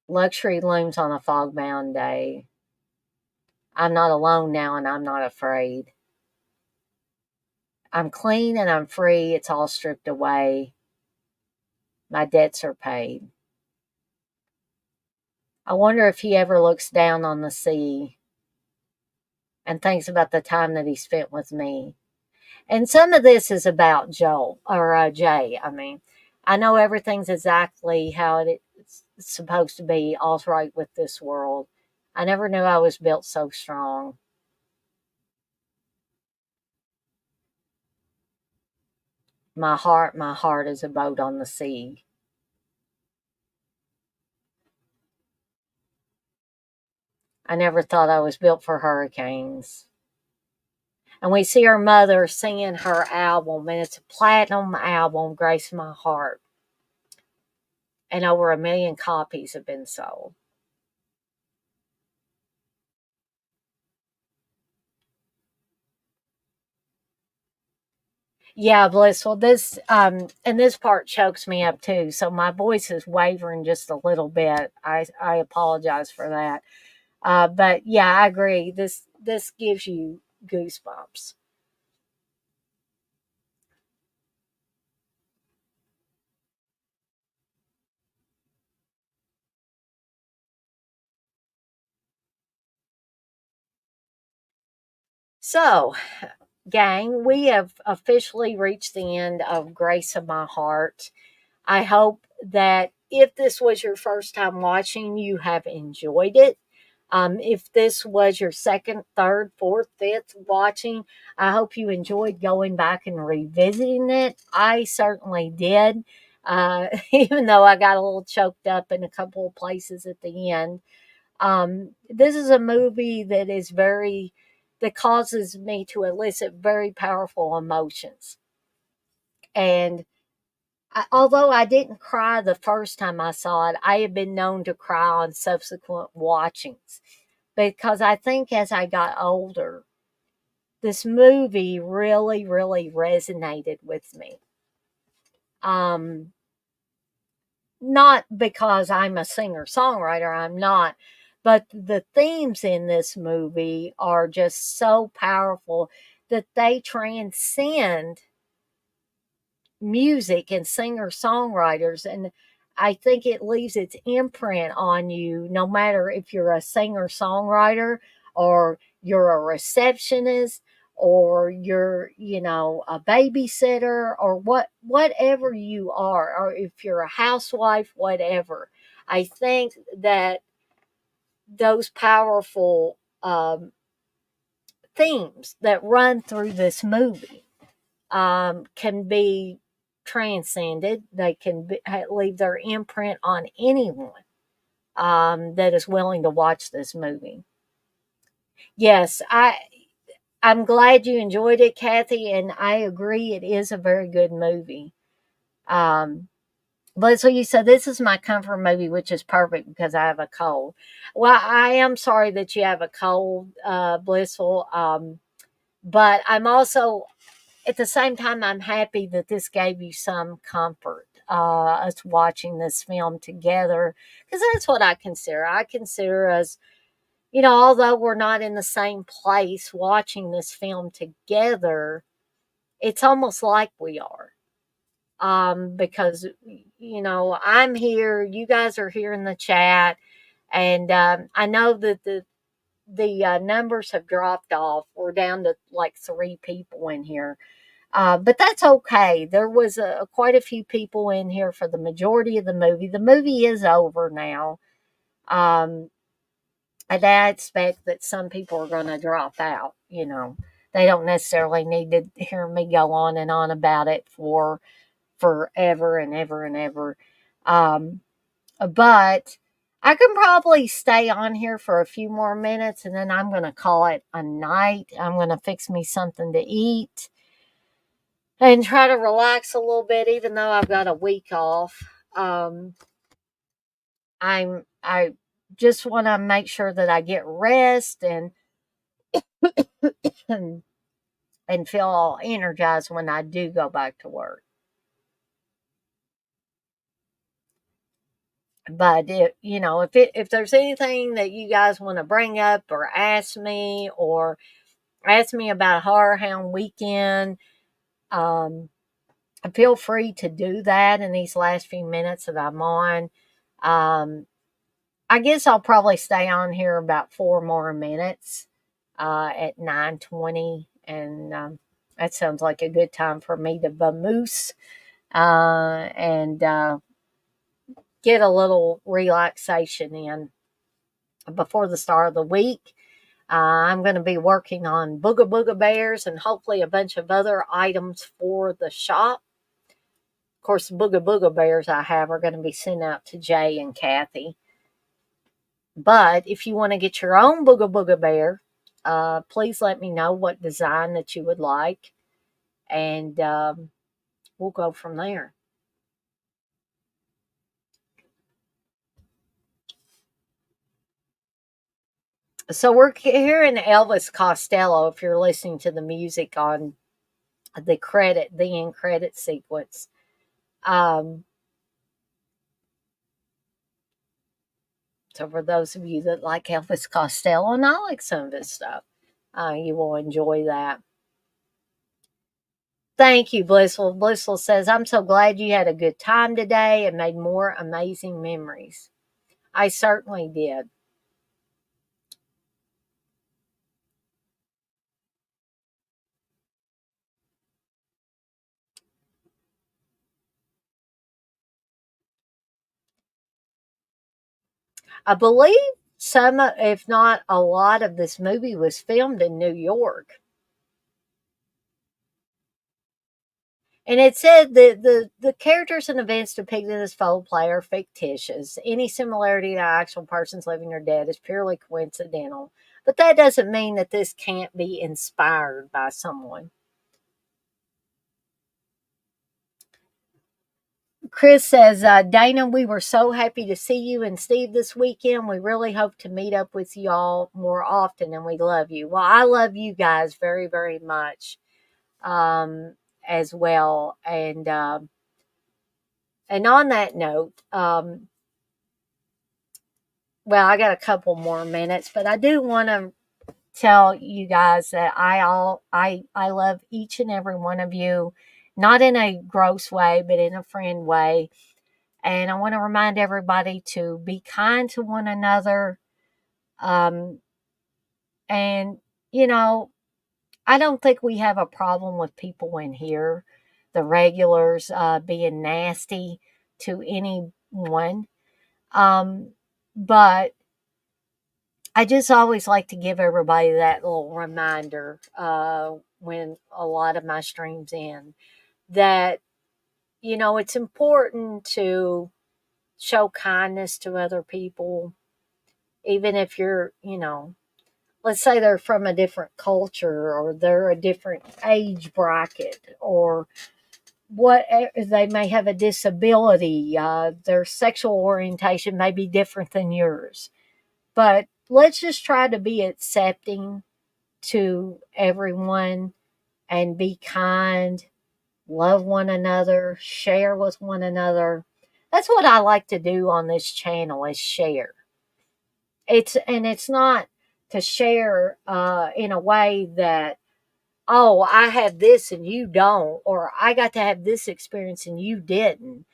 Luxury looms on a fog-bound day. I'm not alone now and I'm not afraid. I'm clean and I'm free. It's all stripped away. My debts are paid. I wonder if he ever looks down on the sea and thinks about the time that he spent with me. And some of this is about Joel or Jay. I mean, I know everything's exactly how it's supposed to be, all's right with this world. I never knew I was built so strong. My heart is a boat on the sea. I never thought I was built for hurricanes. And we see her mother singing her album, and it's a platinum album, Grace of My Heart. And over 1 million copies have been sold. Yeah, Blissful. This and this part chokes me up too. So my voice is wavering just a little bit. I apologize for that. But yeah, I agree. This gives you goosebumps. So, gang, we have officially reached the end of Grace of My Heart. I hope that if this was your first time watching, you have enjoyed it. If this was your second, third, fourth, fifth watching, I hope you enjoyed going back and revisiting it. I certainly did, even though I got a little choked up in a couple of places at the end. This is a movie that causes me to elicit very powerful emotions. And although I didn't cry the first time I saw it, I have been known to cry on subsequent watchings because I think as I got older, this movie really, really resonated with me. Um, Not because I'm a singer songwriter, I'm not, but the themes in this movie are just so powerful that they transcend music and singer songwriters. And I think it leaves its imprint on you no matter if you're a singer songwriter or you're a receptionist or you're a babysitter or whatever you are, or if you're a housewife, whatever. I think that those powerful themes that run through this movie can be transcended. They can leave their imprint on anyone that is willing to watch this movie. Yes, I'm glad you enjoyed it, Kathy, and I agree it is a very good movie. Um, but so you said this is my comfort movie, which is perfect because I have a cold. Well, I am sorry that you have a cold, Blissful. But I'm also at the same time, I'm happy that this gave you some comfort, us watching this film together, because that's what I consider. I consider us, although we're not in the same place watching this film together, it's almost like we are. Because, I'm here, you guys are here in the chat, and I know that the numbers have dropped off. We're down to like three people in here. But that's okay. There was quite a few people in here for the majority of the movie. The movie is over now. Um, and I expect that some people are going to drop out. They don't necessarily need to hear me go on and on about it for forever and ever and ever. Um, but I can probably stay on here for a few more minutes and then I'm going to call it a night. I'm going to fix me something to eat and try to relax a little bit, even though I've got a week off. Um, I just want to make sure that I get rest and and feel all energized when I do go back to work. But if there's anything that you guys want to bring up or ask me about Horror Hound Weekend, um, feel free to do that in these last few minutes that I'm on. Um, I guess I'll probably stay on here about 4 more minutes, at 9:20, and, that sounds like a good time for me to vamoose, and, get a little relaxation in before the start of the week. I'm gonna be working on Booga Booga Bears and hopefully a bunch of other items for the shop. Of course, the Booga Booga Bears I have are gonna be sent out to Jay and Kathy. But if you want to get your own Booga Booga Bear, please let me know what design that you would like, and we'll go from there. So we're hearing Elvis Costello. If you're listening to the music on the end credit sequence. Um, so for those of you that like Elvis Costello, and I like some of his stuff, you will enjoy that. Thank you, Blissful. Blissful says, I'm so glad you had a good time today and made more amazing memories. I certainly did. I believe some, if not a lot of this movie was filmed in New York. And it said that the characters and events depicted in this photo play are fictitious. Any similarity to actual persons living or dead is purely coincidental. But that doesn't mean that this can't be inspired by someone. Chris says, Dana, we were so happy to see you and Steve this weekend. We really hope to meet up with y'all more often, and we love you. Well, I love you guys very, very much, um, as well. And on that note, well, I got a couple more minutes, but I do want to tell you guys that I love each and every one of you, not in a gross way, but in a friend way. And I want to remind everybody to be kind to one another. Um, and, you know, I don't think we have a problem with people in here, the regulars, being nasty to anyone. Um, but I just always like to give everybody that little reminder when a lot of my streams end that, it's important to show kindness to other people, even if let's say they're from a different culture or they're a different age bracket or what they may have a disability, their sexual orientation may be different than yours. But let's just try to be accepting to everyone and be kind, love one another, share with one another. That's what I like to do on this channel is share. It's not to share in a way that, oh, I have this and you don't, or I got to have this experience and you didn't.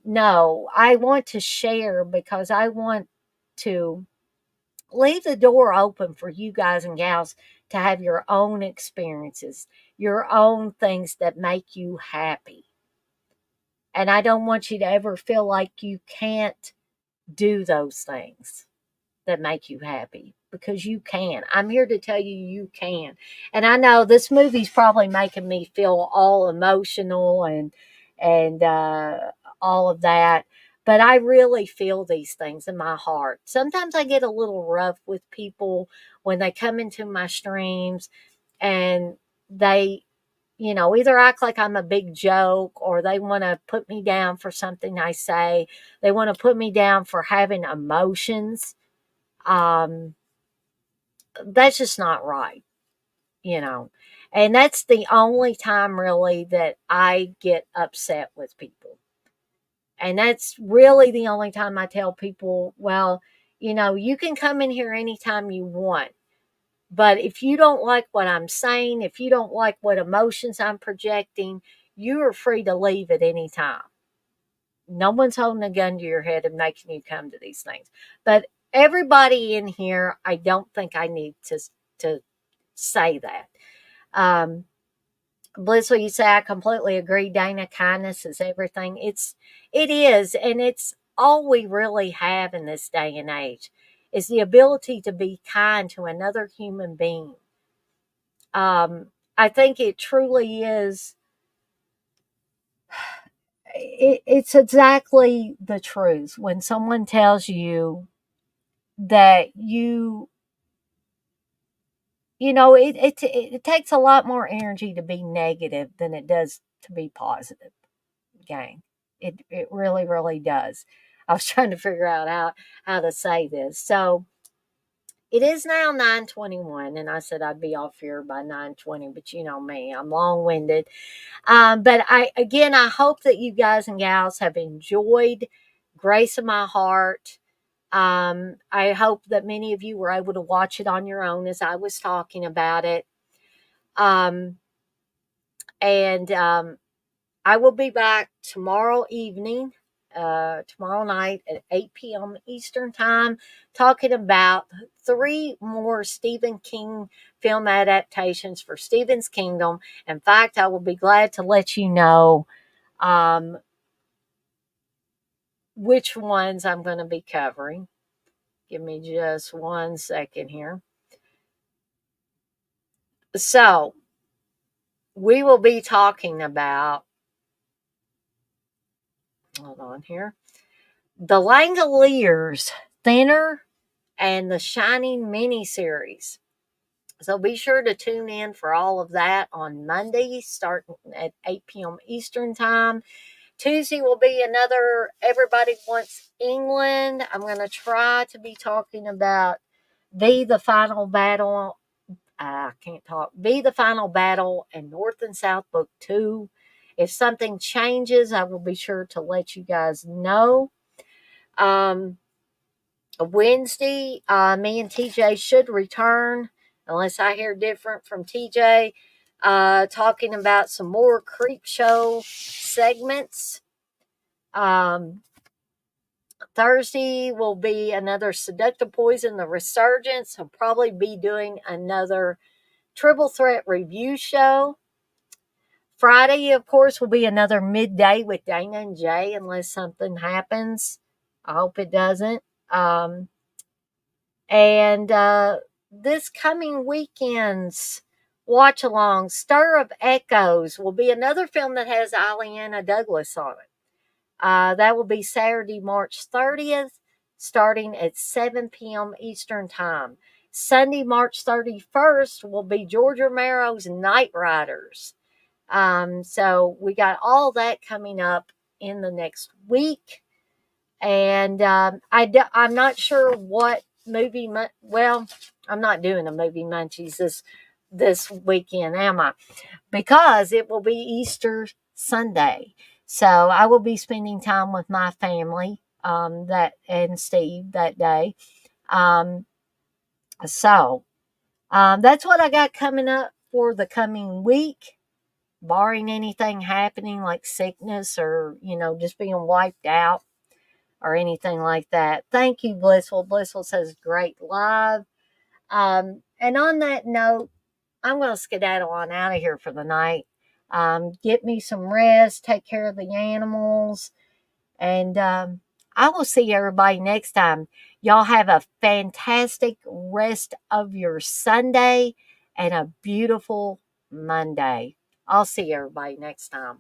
No, I want to share because I want to leave the door open for you guys and gals to have your own experiences, your own things that make you happy. And I don't want you to ever feel like you can't do those things that make you happy because you can. I'm here to tell you you can. And I know this movie's probably making me feel all emotional and all of that, but I really feel these things in my heart. Sometimes I get a little rough with people when they come into my streams and they either act like I'm a big joke or they want to put me down for something I say. They want to put me down for having emotions. um that's just not right, you know. And that's the only time really that I get upset with people. And that's really the only time I tell people, well, you can come in here anytime you want. But if you don't like what I'm saying, if you don't like what emotions I'm projecting, you are free to leave at any time. No one's holding a gun to your head and making you come to these things. But everybody in here, I don't think I need to say that. Um, Blissful, you say I completely agree, Dana. Kindness is everything. It is, and it's all we really have in this day and age is the ability to be kind to another human being. I think it truly is. It's exactly the truth when someone tells you that it takes a lot more energy to be negative than it does to be positive, gang. It really, really does. I was trying to figure out how to say this. So It is now 9:21, and I said I'd be off here by 9:20, but you know me, I'm long-winded. But I hope that you guys and gals have enjoyed Grace of My Heart. I hope that many of you were able to watch it on your own as I was talking about it. Um, and I will be back tomorrow evening, tomorrow night at 8 p.m. Eastern Time, talking about 3 more Stephen King film adaptations for Stephen's Kingdom. In fact, I will be glad to let you know um, which ones I'm going to be covering. Give me just 1 second here. So, we will be talking about, hold on here, The Langoliers, Thinner, and the Shining miniseries. So be sure to tune in for all of that on Monday, starting at 8 p.m. Eastern Time. Tuesday will be another Everybody Wants England. I'm going to try to be talking about the Final Battle. I can't talk. The Final Battle and North and South Book 2. If something changes, I will be sure to let you guys know. Wednesday, me and TJ should return, unless I hear different from TJ, talking about some more Creep Show segments. Thursday will be another Seductive Poison, The Resurgence. I'll probably be doing another Triple Threat review show. Friday, of course, will be another Midday with Dana and Jay, unless something happens. I hope it doesn't. And this coming weekend's watch along, Stir of Echoes, will be another film that has Aliana Douglas on it. That will be Saturday, March 30th, starting at 7 p.m. Eastern Time. Sunday, March 31st, will be George Romero's Night Riders. So we got all that coming up in the next week. And I'm not sure what movie. Well, I'm not doing a movie munchies this weekend, am I? Because it will be Easter Sunday, so I will be spending time with my family. And Steve that day. So that's what I got coming up for the coming week, barring anything happening like sickness or just being wiped out or anything like that. Thank you, Blissful. Blissful says great live. And on that note, I'm going to skedaddle on out of here for the night. Get me some rest, take care of the animals, and I will see everybody next time. Y'all have a fantastic rest of your Sunday and a beautiful Monday. I'll see everybody next time.